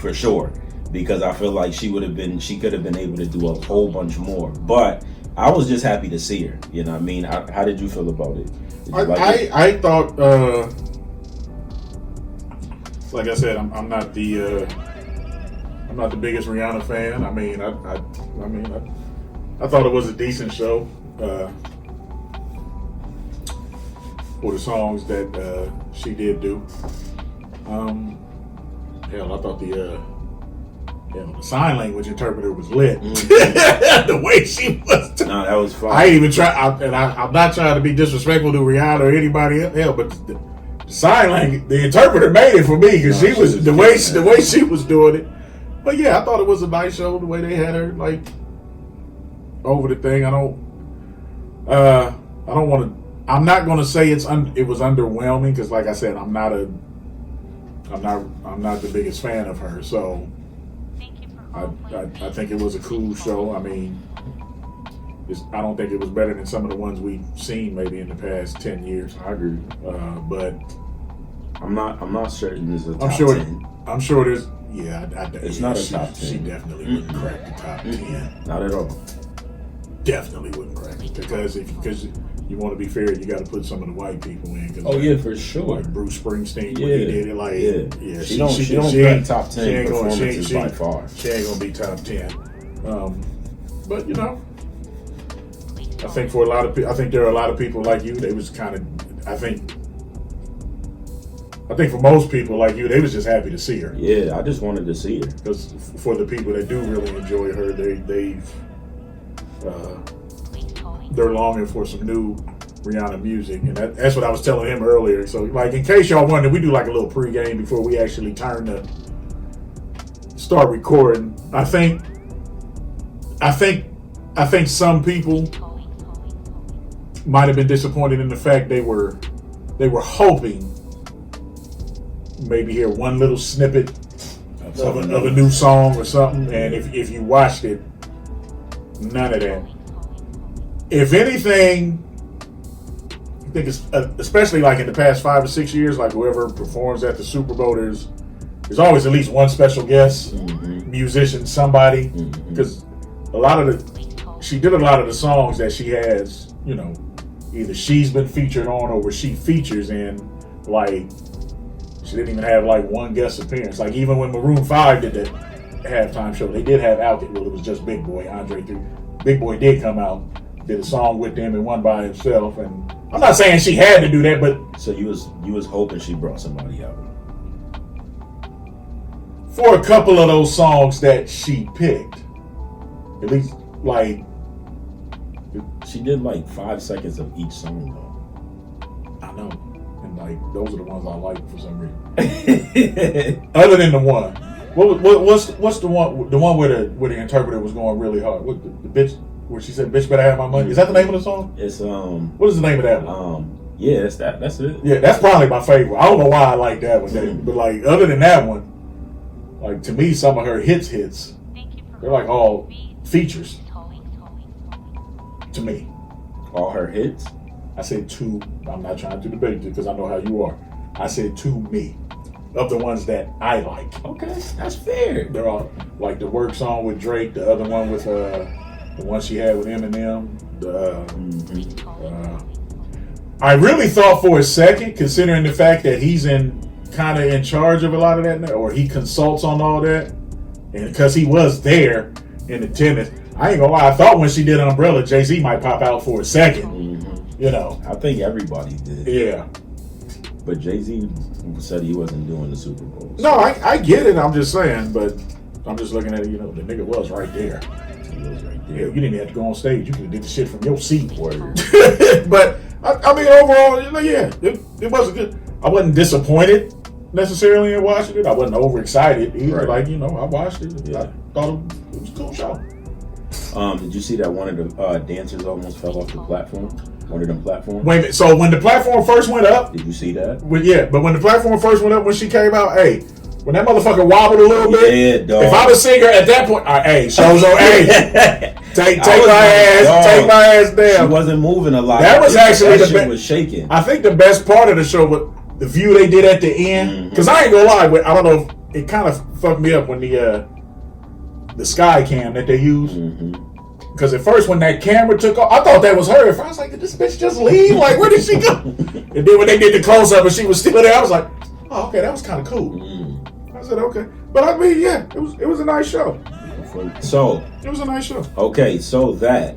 For sure. Because I feel like she could have been able to do a whole bunch more. But I was just happy to see her. You know what I mean? How did you feel about it? Did you like it? I thought, like I said, I'm not the biggest Rihanna fan. I mean, I thought it was a decent show for the songs that she did do. Hell, I thought the sign language interpreter was lit. The way she was. No, that was fun. I ain't even try, I'm not trying to be disrespectful to Rihanna or anybody else, but the sign language, the interpreter made it for me because she was the way she was doing it. But yeah, I thought it was a nice show the way they had her like over the thing. I'm not going to say it was underwhelming because, like I said, I'm not the biggest fan of her. So I think it was a cool show. I mean, I don't think it was better than some of the ones we've seen maybe in the past 10 years. I agree. But I'm not certain this is a top 10. I'm sure there's. Yeah, it's not a top 10. She definitely wouldn't crack the top 10. Not at all. Definitely wouldn't crack it because you want to be fair, you got to put some of the white people in. Oh yeah, for sure. Like Bruce Springsteen when he did it, she don't crack top 10 performances by far. She ain't gonna be top 10. But you know, I think for a lot of people, I think there are a lot of people like you. They was kind of, I think for most people like you, they was just happy to see her. Yeah, I just wanted to see her. Because for the people that do really enjoy her, they're longing for some new Rihanna music, and that's what I was telling him earlier. So, like, in case y'all wonder, we do like a little pregame before we actually start recording. I think some people might have been disappointed in the fact they were hoping maybe hear one little snippet of a new song or something, and if you watched it, none of that. If anything, I think it's especially like in the past 5 or 6 years, like whoever performs at the Super Bowl, there's always at least one special guest, musician, somebody, because she did a lot of the songs that she has, you know, either she's been featured on or where she features in, like, she didn't even have like one guest appearance. Like even when Maroon 5 did the halftime show, they did have Outkast. Well, it was just Big Boy, Andre 3. Big Boy did come out, did a song with them and one by himself. And I'm not saying she had to do that, but so you was hoping she brought somebody out for a couple of those songs that she picked, at least like she did like 5 seconds of each song though. I know. And like those are the ones I like for some reason. Other than the one, what's the one where the interpreter was going really hard? What the bitch where she said "bitch better have my money"? Is that the name of the song? It's What is the name of that one? Yeah, that's it. Yeah, that's probably my favorite. I don't know why I like that one, but like other than that one, like to me, some of her hits, they're like all features. To me, all her hits. I said to. I'm not trying to debate you because I know how you are. I said to me, of the ones that I like. Okay, that's fair. They're all like the work song with Drake, the other one with the one she had with Eminem. I really thought for a second, considering the fact that he's kind of in charge of a lot of that now, or he consults on all that, and because he was there in attendance. I ain't gonna lie, I thought when she did Umbrella, Jay-Z might pop out for a second. You know. I think everybody did. Yeah. But Jay-Z said he wasn't doing the Super Bowl. So. No, I get it, I'm just saying, but I'm just looking at it, you know, the nigga was right there. He was right there. Yeah, you didn't have to go on stage. You could have did the shit from your seat. Warrior. But, I mean, overall, you know, yeah, it wasn't good. I wasn't disappointed necessarily in watching it. I wasn't overexcited either. Right. Like, you know, I watched it. Yeah. I thought it was a cool show. Did you see that one of the dancers almost fell off the platform? One of them platforms? Wait a minute. So when the platform first went up, Did you see that? but when the platform first went up, when she came out, hey, when that motherfucker wobbled a little bit, Yeah, dog. if I'm a singer at that point, hey, show's on, hey, take my ass down. She wasn't moving a lot. That was actually that the shit be- was shaking. I think the best part of the show was the view they did at the end. Because I ain't gonna lie, but I don't know if it kind of fucked me up when the sky cam that they used. Because at first when that camera took off, I thought that was her. I was like, did this bitch just leave? Like, where did she go? And then when they did the close up and she was still there, I was like, oh, okay, that was kind of cool. I said, okay, but I mean, yeah, it was a nice show. So It was a nice show. okay, so that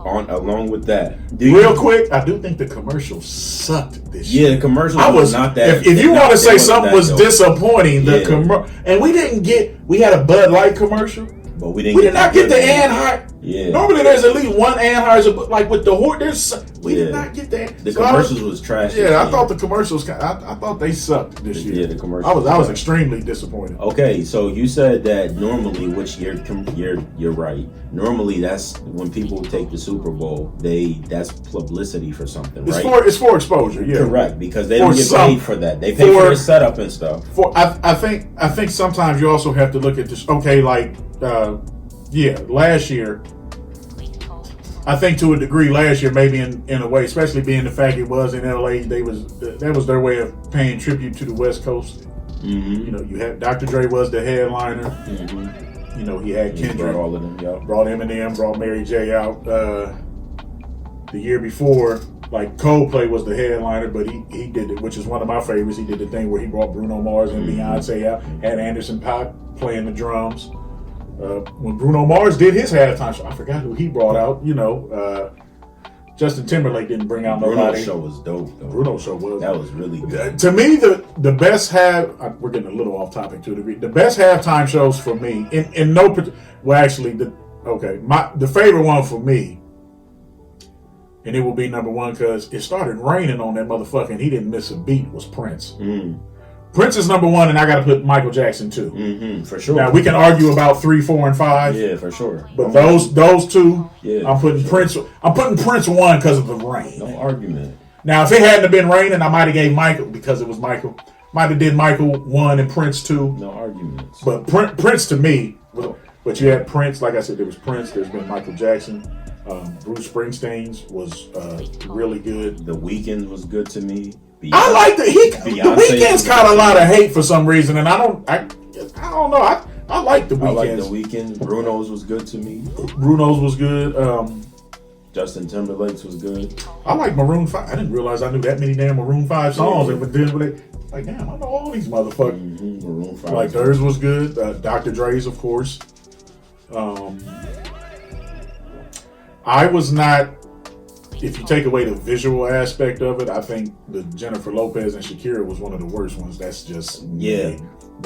along with that, Real quick, I do think the commercial sucked this year. Yeah, the commercial I was not that. If you want to say something was dope. disappointing, the Yeah. and we had a Bud Light commercial. But we didn't. We did not get the good Anheuser. Yeah. Normally there's at least one Anheuser, like with the horse. We did not get that. The So commercials was trash. Yeah, I thought the commercials. I thought they sucked this year. Yeah, the commercials. I was extremely disappointed. Okay, so you said that normally, which you're right. Normally, that's when people take the Super Bowl. That's publicity for something, right? It's for exposure. Yeah, Correct, because they don't get some- paid for that. They pay for the setup and stuff. I think sometimes you also have to look at this. Okay, like last year. I think to a degree last year, maybe in a way, especially being the fact it was in LA, that was their way of paying tribute to the West Coast. Mm-hmm. You know, you had Dr. Dre was the headliner. Mm-hmm. You know, he had He Kendrick, brought all of them. Yeah. brought Eminem, brought Mary J out. The year before, like Coldplay was the headliner, but he did it, which is one of my favorites. He did the thing where he brought Bruno Mars and Beyonce out, had Anderson .Paak playing the drums. When Bruno Mars did his halftime show, I forgot who he brought out. You know, Justin Timberlake didn't bring out nobody. Bruno's show was dope, though. Bruno's show was. That was really good. To me, the best we're getting a little off topic to a degree. The best halftime shows for me, in no, well, actually, the favorite one for me, and it will be number one because it started raining on that motherfucker and he didn't miss a beat, was Prince. Prince is number 1, and I got to put Michael Jackson 2. For sure. Now we can argue about 3, 4, and 5. Yeah, for sure. But those two, Yeah, I'm putting Prince. I'm putting Prince 1 because of the rain. No argument. Now, if it hadn't have been raining, I might have gave Michael because it was Michael. Might have did Michael 1 and Prince 2. No arguments. But Prince to me, but you had Prince. Like I said, there was Prince. There's been Michael Jackson. Bruce Springsteen's was really good. The Weeknd was good to me. I like the Weeknd's got a lot of hate for some reason, and I don't know. I like the Weeknd. I like the Weeknd. Bruno's was good to me. Bruno's was good. Justin Timberlake's was good. I like Maroon 5. I didn't realize I knew that many damn Maroon 5 songs. But then like, damn, I know all these motherfuckers. Maroon 5. Like theirs was good. Dr. Dre's, of course. I was not. If you take away the visual aspect of it, I think the Jennifer Lopez and Shakira was one of the worst ones. That's just Yeah.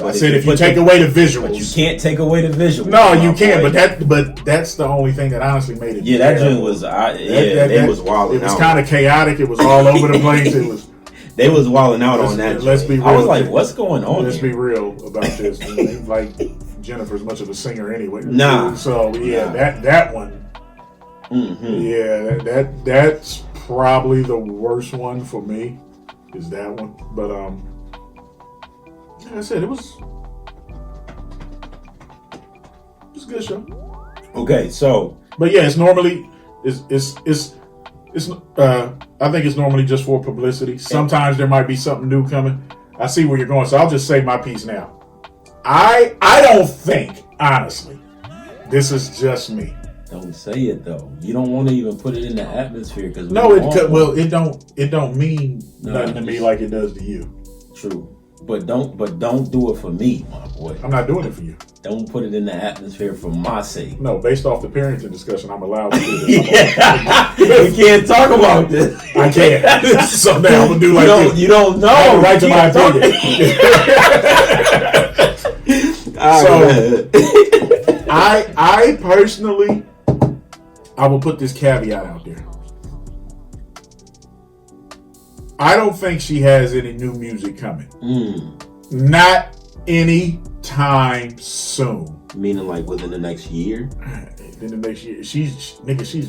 I said if you take away the visuals, But you can't take away the visuals. No, you can't. But that's the only thing that honestly made it. Yeah, that joint was. They was wilding out. It was kind of chaotic. It was all over the place. It was. They was wilding out on that. Let's be real. I was like, what's going on? Let's be real about this. Like Jennifer's much of a singer anyway. Nah. So yeah, that one. Yeah, that's probably the worst one for me. Is that one? But like I said, it was a good show. Okay, so. But yeah, it's normally it's I think it's normally just for publicity. Sometimes there might be something new coming. I see where you're going, so I'll just say my piece now. I don't think, honestly, this is just me. Don't say it though. You don't want to even put it in the atmosphere because it don't mean nothing to me like it does to you. True. But don't do it for me, my boy. I'm not doing it for you. Don't put it in the atmosphere for my sake. No, based off the parenting discussion, I'm allowed to do this. We can't talk about this. I can't. So now I'm gonna do like this. You don't know. I have a right to my opinion. So I personally, I will put this caveat out there. I don't think she has any new music coming. Not any time soon. Meaning like within the next year? In the next year. She's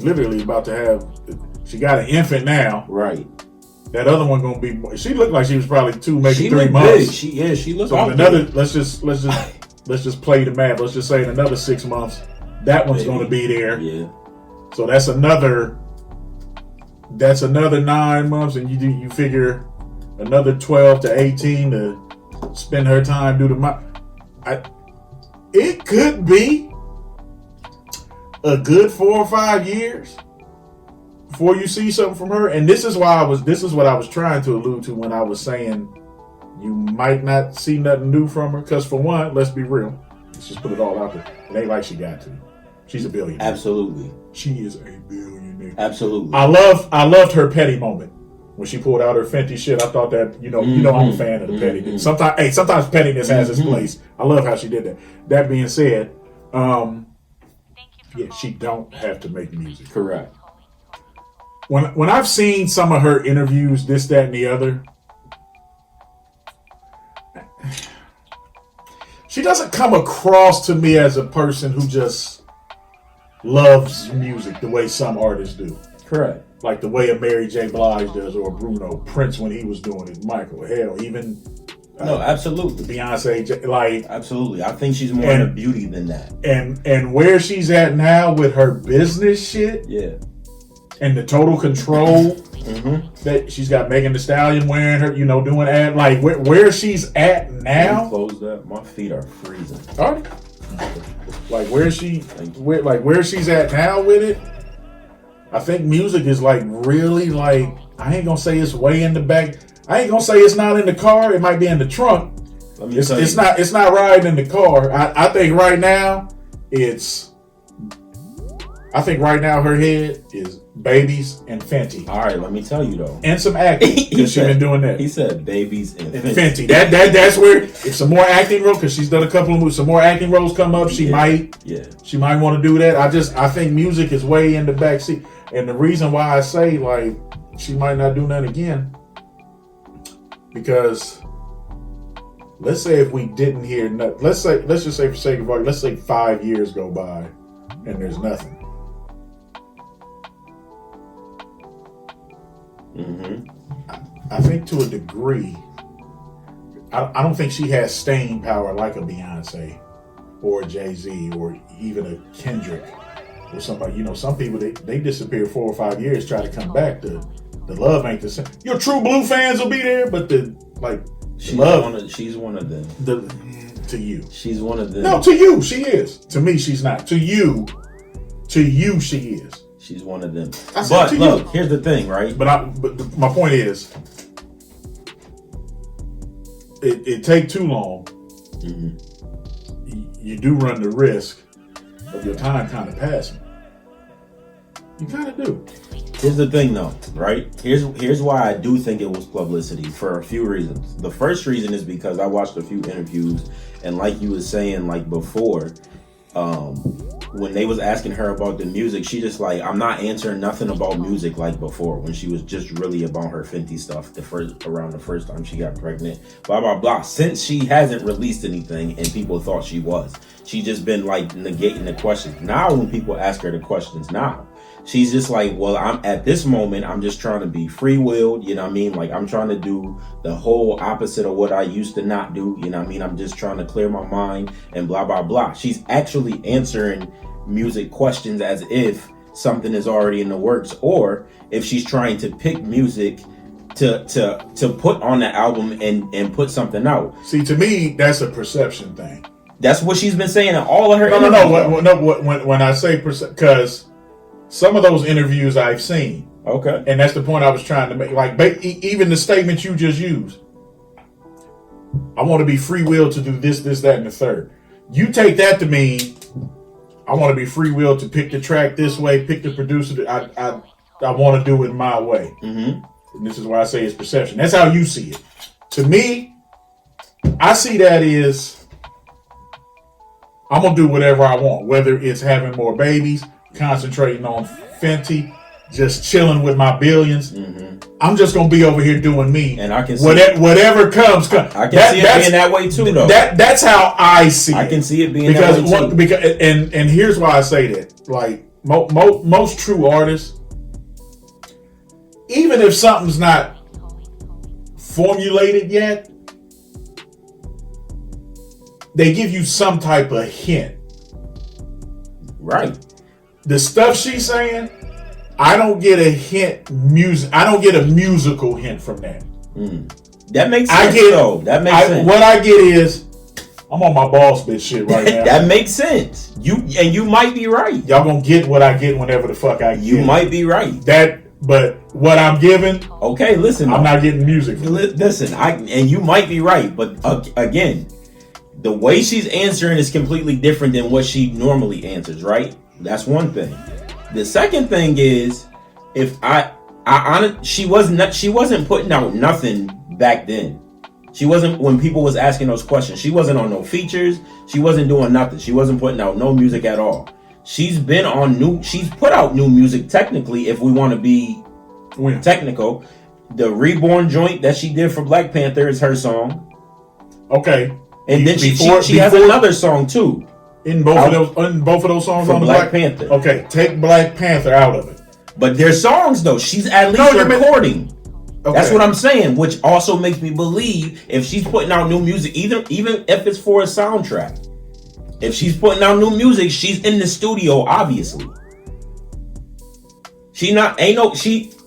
literally about to have, she got an infant now. Right. That other one gonna be, she looked like she was probably 2, maybe she 3 months. Big. She looked so another, let's just play the math. Let's just say in another 6 months, that one's gonna be there. Yeah. So that's another 9 months, and you figure another 12 to 18 to spend her time do the month. It could be a good 4 or 5 years before you see something from her. And this is what I was trying to allude to when I was saying you might not see nothing new from her. Because for one, let's be real. Let's just put it all out there. It ain't like she got to. She's a billionaire. Absolutely. She is a billionaire. Absolutely. I loved her petty moment when she pulled out her Fenty shit. I thought that I'm a fan of the pettiness. Sometimes pettiness has its place. I love how she did that. That being said, she don't have to make music. Correct. When I've seen some of her interviews, this, that, and the other, she doesn't come across to me as a person who just loves music the way some artists do. Correct. Like the way a Mary J. Blige does, or Bruno, Prince when he was doing it, Michael, hell, even no, absolutely, Beyonce, like absolutely. I think she's more into beauty than that. And where she's at now with her business shit, yeah, and the total control that she's got, Megan Thee Stallion wearing her, doing ad, like where she's at now. Close that. My feet are freezing. All right. Like where she's at now with it. I think music is like really like, I ain't gonna say it's way in the back. I ain't gonna say it's not in the car. It might be in the trunk. It's not riding in the car. I think right now her head is Babies and Fenty. All right, let me tell you though. And some acting. She's been doing that. He said Babies and Fenty. That's where, if some more acting roles, because she's done a couple of movies, some more acting roles come up, she might want to do that. I think music is way in the back seat. And the reason why I say like she might not do that again, because let's say if we didn't hear nothing, let's just say for sake of argument, let's say 5 years go by and there's nothing. I think to a degree, I don't think she has staying power like a Beyonce or a Jay-Z or even a Kendrick or somebody. Some people, they disappear 4 or 5 years, try to come back. The love ain't the same. Your true blue fans will be there, but she's one of them. To you. She's one of them. No, to you, she is. To me, she's not. To you, she is. She's one of them. But look, here's the thing, right? But my point is, it take too long. You do run the risk of your time kind of passing. You kind of do. Here's the thing, though, right? Here's why I do think it was publicity for a few reasons. The first reason is because I watched a few interviews, and like you was saying, like before, when they was asking her about the music, she just like, I'm not answering nothing about music like before, when she was just really about her Fenty stuff around the first time she got pregnant, blah, blah, blah. Since she hasn't released anything and people thought she was, she just been like negating the questions. Now when people ask her the questions now, she's just like, well, I'm at this moment, I'm just trying to be free-willed, you know what I mean? Like, I'm trying to do the whole opposite of what I used to not do, you know what I mean? I'm just trying to clear my mind and blah, blah, blah. She's actually answering music questions as if something is already in the works, or if she's trying to pick music to put on the album and put something out. See, to me, that's a perception thing. That's what she's been saying in all of her No. When I say because some of those interviews I've seen. Okay. And that's the point I was trying to make. Like, even the statement you just used. I want to be free will to do this, that, and the third. You take that to mean I want to be free will to pick the track this way, pick the producer. I want to do it my way. And this is why I say it's perception. That's how you see it. To me, I see that as I'm going to do whatever I want, whether it's having more babies, concentrating on Fenty, just chilling with my billions. I'm just gonna be over here doing me, and I can see whatever comes. I can see it being that way too, though. That's how I see it. I can see it being that way too. Because and here's why I say that. Like most true artists, even if something's not formulated yet, they give you some type of hint. Right. The stuff she's saying, I don't get a hint I don't get a musical hint from that. That makes sense, though. That makes sense. What I get is, I'm on my boss bitch shit right now. That makes sense. You might be right. Y'all gonna get what I get whenever the fuck I get. You might be right. But what I'm giving, okay, listen. I'm not getting music. Listen, and you might be right, but again, the way she's answering is completely different than what she normally answers, right? That's one thing. The second thing is, if she wasn't putting out nothing back then. She wasn't, when people was asking those questions, she wasn't on no features. She wasn't doing nothing. She wasn't putting out no music at all. She's put out new music technically, if we want to be technical. The Reborn joint that she did for Black Panther is her song. Okay. And then she has another song too. In both of those songs on the Black Panther. Okay, take Black Panther out of it. But they're songs though. She's at least recording. Okay. That's what I'm saying, which also makes me believe if she's putting out new music, even if it's for a soundtrack, if she's putting out new music, she's in the studio, obviously.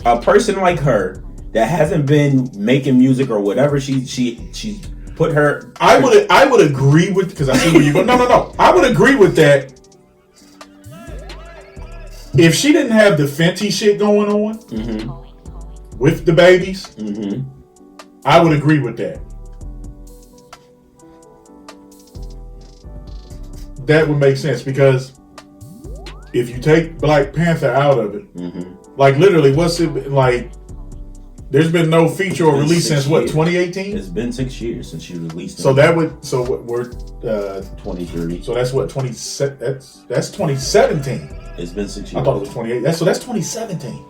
A person like her that hasn't been making music or whatever, she put her. I would agree with, because I see where you go. No. I would agree with that. If she didn't have the Fenty shit going on with the babies, I would agree with that. That would make sense, because if you take Black Panther out of it, like literally, what's it like? There's been no feature or release since what, 2018? It's been 6 years since she released it. So we're 23. So that's what, that's 2017. It's been 6 years. I thought it was 28. That's 2017.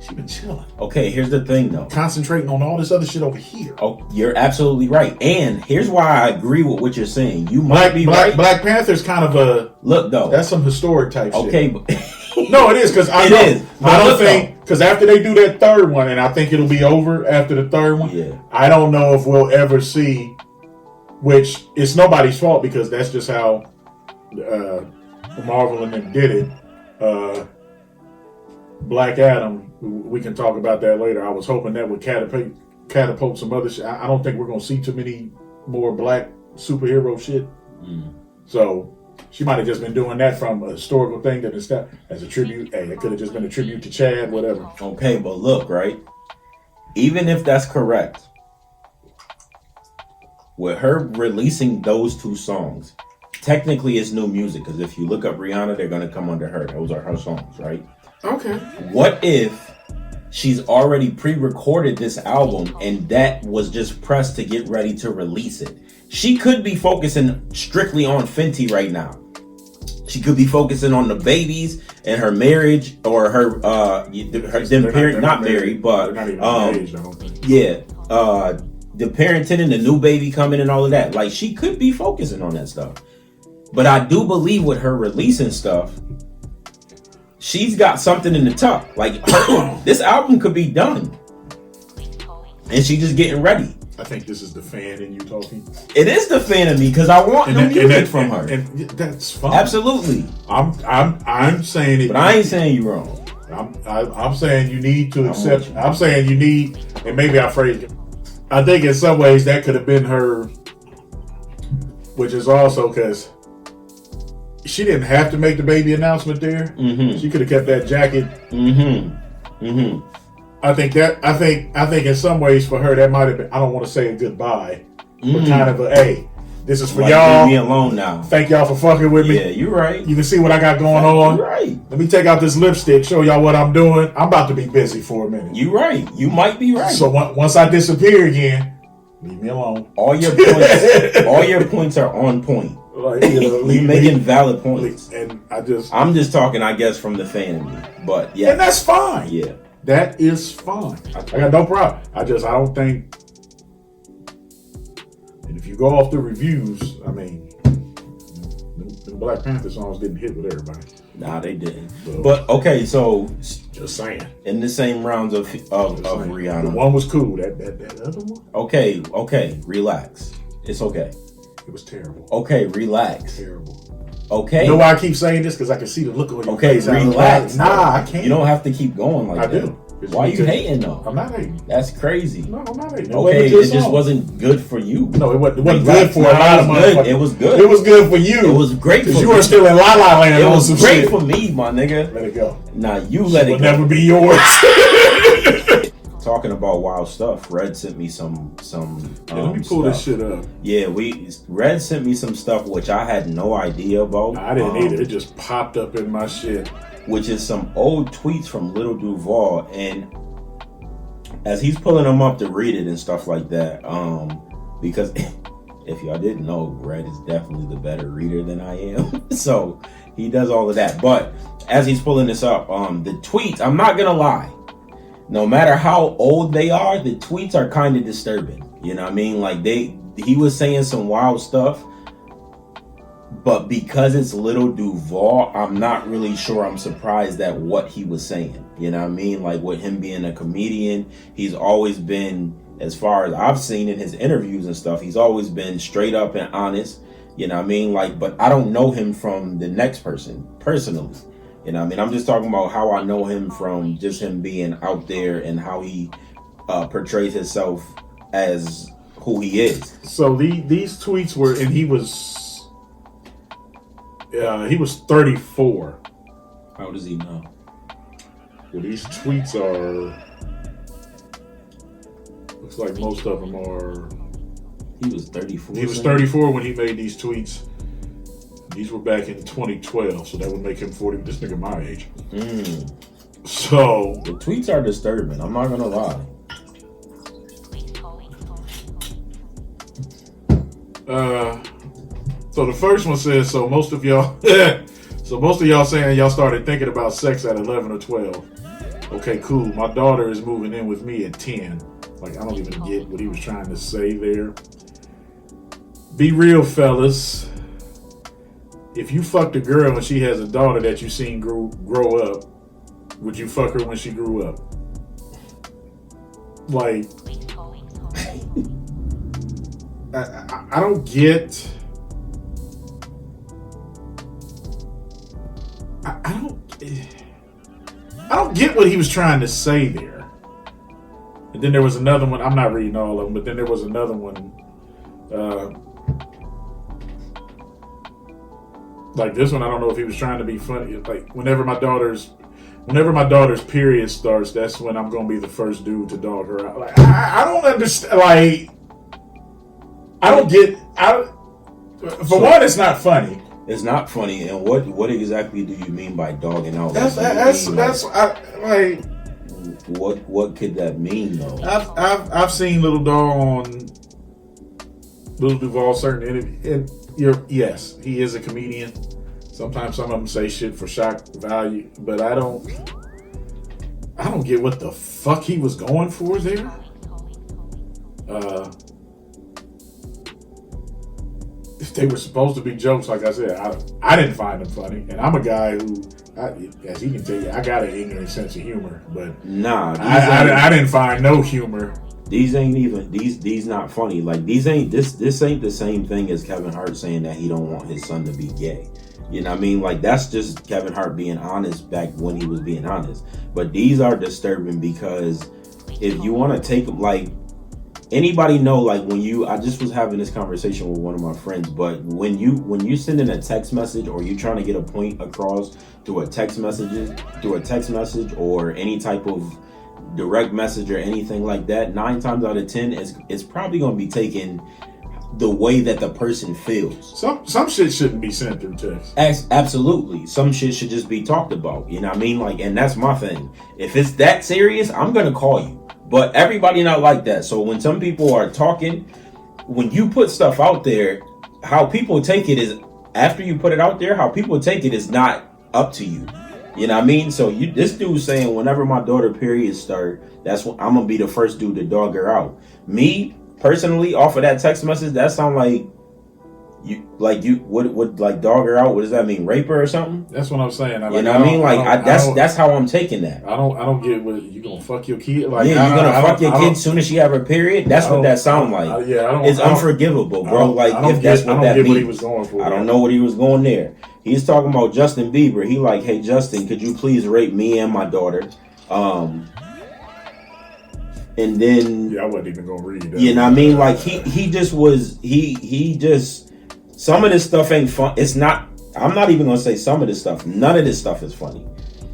She been chilling, Okay, here's the thing though. concentrating on all this other shit over here. Oh, you're absolutely right. And here's why I agree with what you're saying. You might be right. Black Panther's kind of a Look though. that's some historic type shit. Okay, but No, it is because I It know. is. But I don't look, think because after they do that third one, and I think it'll be over after the third one. Yeah. I don't know if we'll ever see, which it's nobody's fault because that's just how Marvel and them did it. Black Adam, we can talk about that later. I was hoping that would catapult some other shit. I don't think we're gonna see too many more black superhero shit. So she might have just been doing that from a historical thing that instead as a tribute. Hey, it could have just been a tribute to Chad, whatever. okay, but look, right? Even if that's correct, with her releasing those 2 songs, technically it's new music because if you look up Rihanna, they're gonna come under her. Those are her songs, right? Okay. What if she's already pre-recorded this album and that was just pressed to get ready to release it? She could be focusing strictly on Fenty right now. She could be focusing on the babies and her marriage or her not married, but they're not even engaged, I don't think. yeah, the parenting and the new baby coming and all of that. Like she could be focusing on that stuff. But I do believe with her releasing stuff, she's got something in the tuck. Like this album could be done, and she just getting ready. I think this is the fan in you talking. It is the fan of me because I want new music from her. And that's fine. Absolutely. I'm saying it. But I ain't saying you wrong. I'm saying you need to accept. with you. I'm saying you need, and maybe I phrased it. I think in some ways that could have been her, which is also because she didn't have to make the baby announcement there. Mm-hmm. She could have kept that jacket. Mm-hmm. Mm-hmm. I think in some ways for her that might have been. I don't want to say a goodbye, but kind of a hey, this is for Like, y'all. leave me alone now. Thank y'all for fucking with me. Yeah, you're right. You can see what I got going on. You're right. Let me take out this lipstick, show y'all what I'm doing. I'm about to be busy for a minute. You right. You might be right. So once I disappear again, leave me alone. all your points are on point. Like, You making valid points. And I'm just talking, I guess, from the fan of me. But yeah, and that's fine. yeah. That is fine. I got no problem. I don't think. And if you go off the reviews, I mean, the Black Panther songs didn't hit with everybody. Nah, they didn't. So- But okay, so Just saying. in the same rounds of Just saying. Rihanna. The one was cool. That other one, Okay, relax. It's okay. it was terrible. Okay, relax. Terrible. Okay. You know why I keep saying this? Because I can see the look on your Okay, face. relax. Nah, I can't. You don't have to keep going like I that. do. It's Why me you too. hating though? I'm not hating. That's crazy. No, I'm not hating. Okay, wasn't a good it just song. wasn't good for you. No, it wasn't Relax. good for a No, lot of it was good. motherfuckers. It was good. It was good for you. It was great because for you me. were still in La La Land. It on was some great shit. for me, my nigga. Let it go. Nah, you let It it will go. never be yours. Talking about wild stuff, Red sent me some Let me pull this stuff. shit up. Yeah, Red sent me some stuff which I had no idea about. I didn't either. It just popped up in my shit. Which is some old tweets from Little Duval, and as he's pulling them up to read it and stuff like that, because if y'all didn't know, Red is definitely the better reader than I am. So he does all of that. But as he's pulling this up, the tweets, I'm not gonna lie, no matter how old they are, the tweets are kind of disturbing. You know what I mean? Like he was saying some wild stuff, but because it's Little Duval, I'm not really sure I'm surprised at what he was saying. You know what I mean? Like with him being a comedian, he's always been, as far as I've seen in his interviews and stuff, he's always been straight up and honest. You know what I mean? Like, but I don't know him from the next person personally. You know what I mean? I'm just talking about how I know him from just him being out there and how he portrays himself as who he is. So these tweets were, and he was 34. How does he know? Well, these tweets are. Looks like most of them are. He was 34. He was 34 when he made these tweets. These were back in 2012, so that would make him 40. This nigga my age. So The tweets are disturbing. I'm not gonna lie. so the first one says, so most of y'all saying y'all started thinking about sex at 11 or 12. okay, cool. My daughter is moving in with me at 10. Like, I don't even get what he was trying to say there. Be real, fellas. If you fucked a girl and she has a daughter that you seen grow up, would you fuck her when she grew up? Like, I don't get. I don't get what he was trying to say there. And then there was another one. I'm not reading all of them, but then there was another one. Like this one, I don't know if he was trying to be funny. Like whenever my daughter's period starts, that's when I'm gonna be the first dude to dog her out. Like I don't understand. Like I don't get. For one, it's not funny. It's not funny. And what exactly do you mean by dogging out? What could that mean though? I've seen Little Dog on Lil Duval certain interviews. Yes, he is a comedian. Sometimes some of them say shit for shock value, but I don't get what the fuck he was going for there. If they were supposed to be jokes, like I said, I didn't find them funny, and I'm a guy who, as he can tell you, I got an ignorant sense of humor, but nah, I didn't find no humor. These ain't even these not funny. Like this ain't the same thing as Kevin Hart saying that he don't want his son to be gay. You know what I mean? Like that's just Kevin Hart being honest back when he was being honest. But these are disturbing because if you want to take like anybody know like I just was having this conversation with one of my friends, but when you send in a text message or you trying to get a point across through a text message or any type of direct message or anything like that, 9 times out of 10 it's probably going to be taken the way that the person feels. Some shit shouldn't be sent through text. Absolutely. Some shit should just be talked about. You know what I mean? Like, and that's my thing. If it's that serious, I'm going to call you. But everybody not like that. So when some people are talking, when you put stuff out there, how people take it is, after you put it out there, how people take it is not up to you. You know what I mean? So this dude saying whenever my daughter periods start, that's when I'm gonna be the first dude to dog her out. Me personally, off of that text message, that sound like you would like dog her out. What does that mean? Rape her or something? That's what I'm saying. You know what I mean? Like that's how I'm taking that. I don't get what you gonna fuck your kid. Like yeah, you're gonna fuck your kid as soon as she have her period. That's what that sound like. It's unforgivable, bro. Like if that's what that means. What he was going for, I don't know what he was going there. He's talking about Justin Bieber. He like, hey Justin, could you please rape me and my daughter? And then I wasn't even gonna read that. You know what I mean? Like he just some of this stuff ain't fun. It's not. I'm not even gonna say some of this stuff. None of this stuff is funny.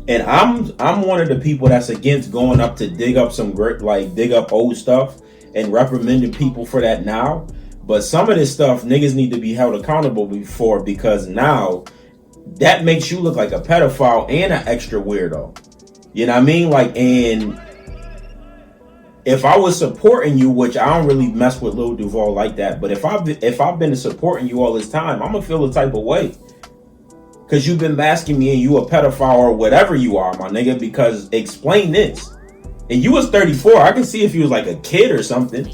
And I'm one of the people that's against going up to dig up old stuff and reprimanding people for that now. But some of this stuff niggas need to be held accountable for, because now that makes you look like a pedophile and an extra weirdo. You know what I mean? Like, and if I was supporting you, which I don't really mess with Lil Duval like that, but if I've been supporting you all this time, I'm gonna feel a type of way. Cause you've been masking me and you a pedophile or whatever you are, my nigga, because explain this. And you was 34. I can see if you was like a kid or something.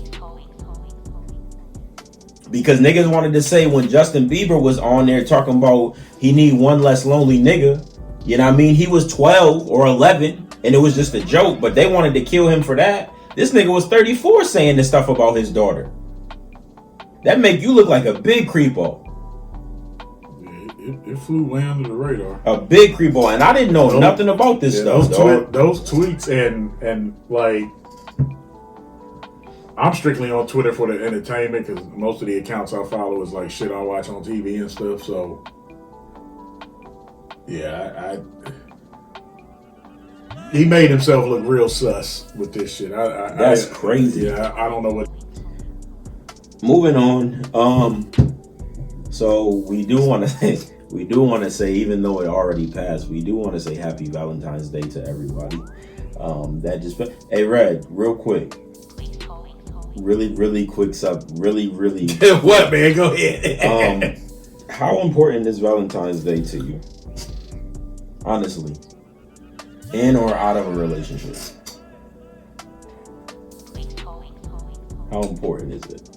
Because niggas wanted to say when Justin Bieber was on there talking about he need one less lonely nigga, you know what I mean? He was 12 or 11 and it was just a joke, but they wanted to kill him for that. This nigga was 34 saying this stuff about his daughter. That make you look like a big creepo. It flew way under the radar. A big creepo, and I didn't know nothing about this stuff. Those tweets and like, I'm strictly on Twitter for the entertainment because most of the accounts I follow is like shit I watch on TV and stuff. So yeah, he made himself look real sus with this shit. That's crazy. Yeah, I don't know what. Moving on. So we do want to say, even though it already passed, we do want to say Happy Valentine's Day to everybody. Hey Red, real quick. Really quick stuff. Really. What, man? Go ahead. How important is Valentine's Day to you? Honestly. In or out of a relationship? Please hold. How important is it?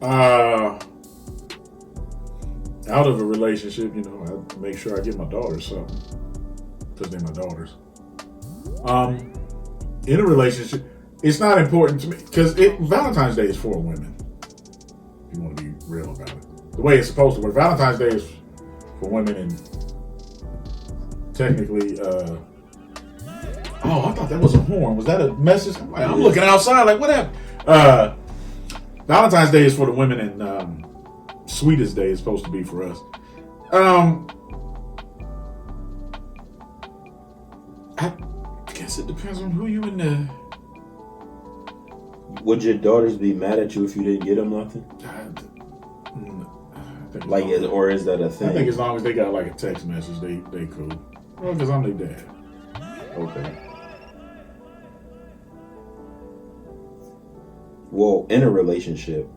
Out of a relationship, you know, I make sure I get my daughters something because they're my daughters. In a relationship, it's not important to me because Valentine's Day is for women. If you want to be real about it, the way it's supposed to work, Valentine's Day is for women, and technically, oh, I thought that was a horn. Was that a message? I'm looking outside, like what happened? Valentine's Day is for the women, and Sweetest Day is supposed to be for us. I guess it depends on who you in the. Would your daughters be mad at you if you didn't get them nothing? Like, or is that a thing? I think as long as they got like a text message, they cool. Well, because I'm their dad. Okay. Well, in a relationship.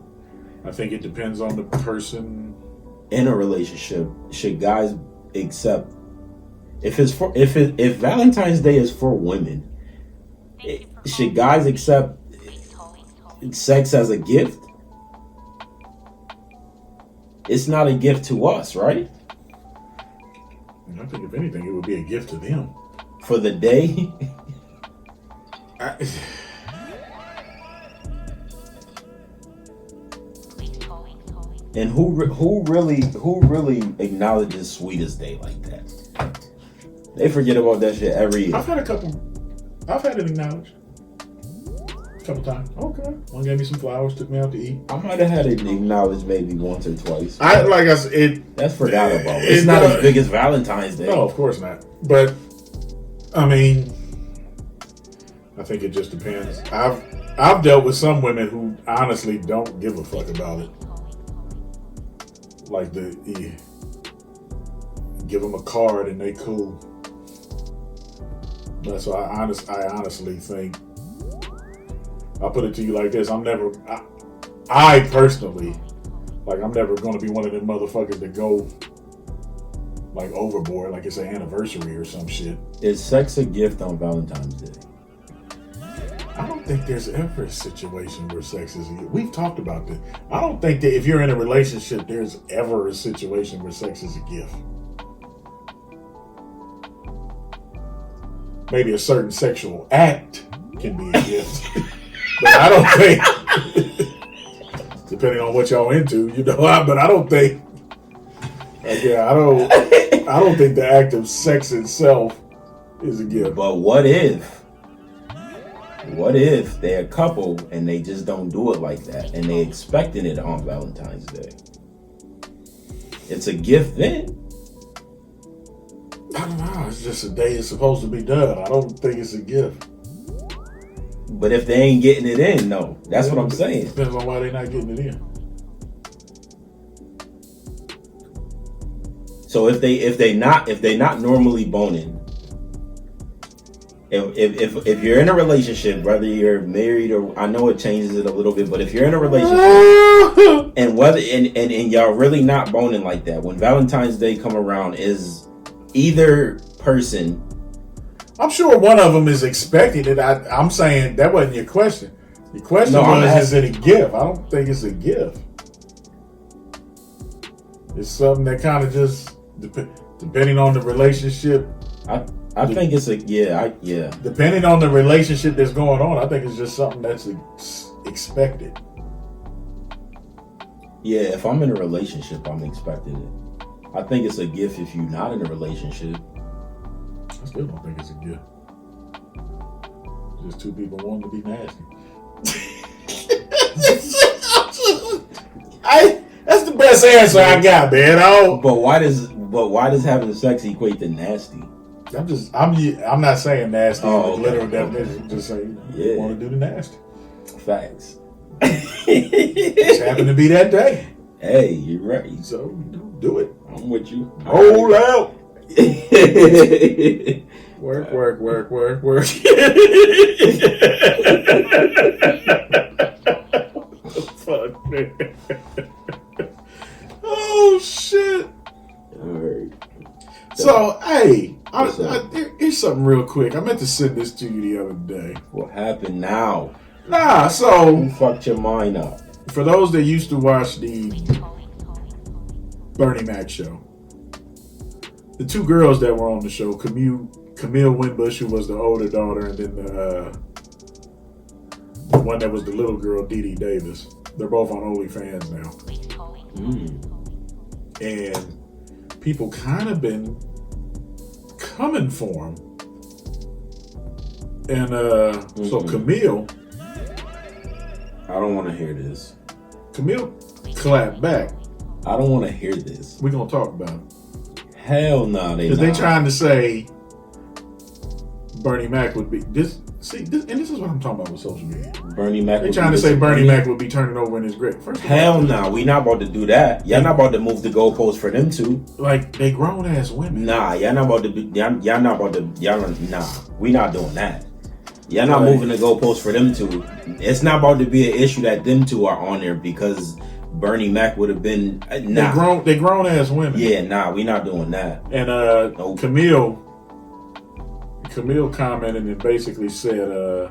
I think it depends on the person. In a relationship, should guys accept if Valentine's Day is for women? Should guys accept sex as a gift? It's not a gift to us, right? I think if anything, it would be a gift to them. For the day. And who really acknowledges Sweetest Day like that? They forget about that shit every year. I've had it acknowledged. A couple times. Okay. One gave me some flowers, took me out to eat. I might have had it acknowledged maybe once or twice. That's forgot about. It's not as big as Valentine's Day. No, of course not. But I mean, I think it just depends. I've dealt with some women who honestly don't give a fuck about it. Like you give them a card and they cool. That's why I honestly think. I'll put it to you like this: I personally, like, I'm never going to be one of them motherfuckers that go like overboard, like it's an anniversary or some shit. Is sex a gift on Valentine's Day? I don't think there's ever a situation where sex is a gift. We've talked about this. I don't think that if you're in a relationship, there's ever a situation where sex is a gift. Maybe a certain sexual act can be a gift. But I don't think, depending on what y'all into, you know, but I don't think, I don't think the act of sex itself is a gift. But what if they're a couple and they just don't do it like that and they expecting it on Valentine's Day? It's a gift then. I don't know. It's just a day it's supposed to be done. I don't think it's a gift. But if they ain't getting it in, no. That's what I'm saying. Depends on why they're not getting it in. So if they not normally boning, if you're in a relationship, whether you're married or, I know it changes it a little bit, but if you're in a relationship and whether and y'all really not boning like that, when Valentine's Day come around, is either person, I'm sure one of them is expecting it. I'm saying that wasn't your question. Your question was, is it a gift? I don't think it's a gift. It's something that kind of just, depending on the relationship. I think it's a, yeah. Depending on the relationship that's going on, I think it's just something that's expected. Yeah, if I'm in a relationship, I'm expecting it. I think it's a gift if you're not in a relationship. I still don't think it's a gift. Just two people wanting to be nasty. That's the best answer I got, man. But why does having sex equate to nasty? I'm not saying nasty in the okay. literal definition. Just saying, you want to do the nasty. Facts. Just happened to be that day. Hey, you're right. So do it. I'm with you. Hold out. Work. Fuck, man. Oh shit. All right. So hey, here's something real quick. I meant to send this to you the other day. What happened now? Nah, so Who fucked your mind up? for those that used to watch the Bernie Mac show, the two girls that were on the show, Camille Winbush, who was the older daughter, and then the one that was the little girl, Dee Dee Davis. They're both on OnlyFans now. And people kind of been coming for them. And so Camille I don't want to hear this. clapped back. I don't want to hear this. We're going to talk about it. Hell no, they Because not. they trying to say Bernie Mac would be this. See, this, and this is what I'm talking about with social media. Bernie Mac. They would trying be to say Bernie disappointed. Mac would be turning over in his grave. First of Hell all, no, we not about to do that. Y'all not about to move the goalposts for them two. like they grown ass women. Nah, y'all not about to be. Y'all not about to. Nah, we not doing that. Y'all not Right. moving the goalposts for them two. It's not about to be an issue that them two are on there because Bernie Mac would have been. Nah. They grown ass women. Yeah, nah, we not doing that. And Nope. Camille commented and basically said,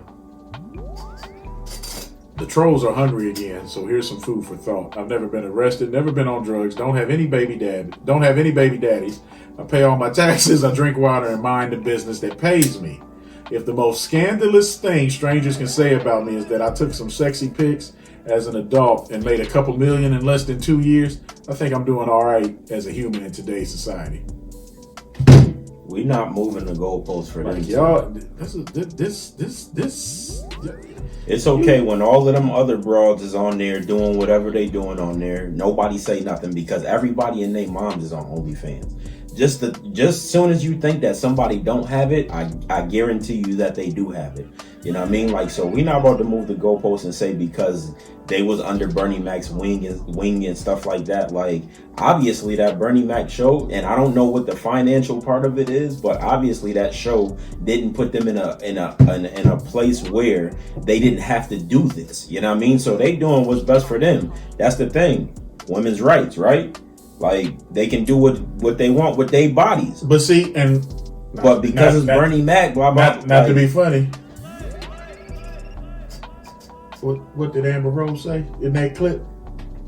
the trolls are hungry again, so here's some food for thought. I've never been arrested, never been on drugs, don't have any baby daddies. I pay all my taxes, I drink water and mind the business that pays me. If the most scandalous thing strangers can say about me is that I took some sexy pics as an adult and made a couple million in less than 2 years, I think I'm doing all right as a human in today's society. We not moving the goalposts for them Like two. y'all, this. It's okay when all of them other broads is on there doing whatever they doing on there. Nobody say nothing because everybody and their moms is on OnlyFans. Just soon as you think that somebody don't have it, I guarantee you that they do have it. You know what I mean? Like, so we not about to move the goalposts and say because they was under Bernie Mac's wing and stuff like that. Like, obviously that Bernie Mac show, and I don't know what the financial part of it is, but obviously that show didn't put them in a place where they didn't have to do this. You know what I mean? So they doing what's best for them. That's the thing. Women's rights, right? Like, they can do what they want with their bodies. But see, and But because it's Bernie Mac, blah blah. not to be funny. What did Amber Rose say in that clip?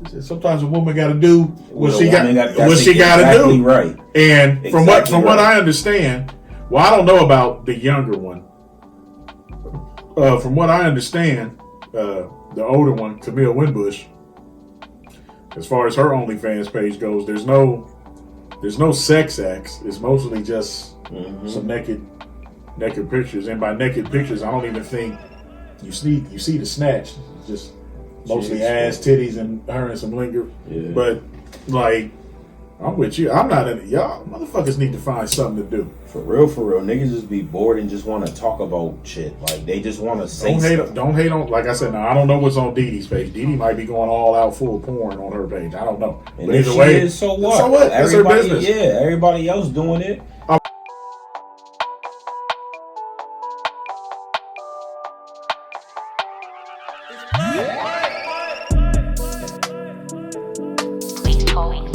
She said, sometimes a woman got to do what she got to do. Right. And from Exactly what right. I understand, well, I don't know about the younger one. From what I understand, the older one, Camille Winbush, as far as her OnlyFans page goes, there's no sex acts. It's mostly just some naked pictures. And by naked pictures, I don't even think you see the snatch. It's just mostly Jeez, ass, titties, and her and some linger. Yeah. But like, I'm with you. I'm not in it. Y'all motherfuckers need to find something to do. For real, niggas just be bored and just want to talk about shit. Like, they just want to say Don't hate on. Like I said, now I don't know what's on Dee Dee's page. Dee Dee might be going all out full porn on her page. I don't know. And But if either she way, is, so what? So what? That's her Everybody, business. yeah, everybody else doing it. Please hold.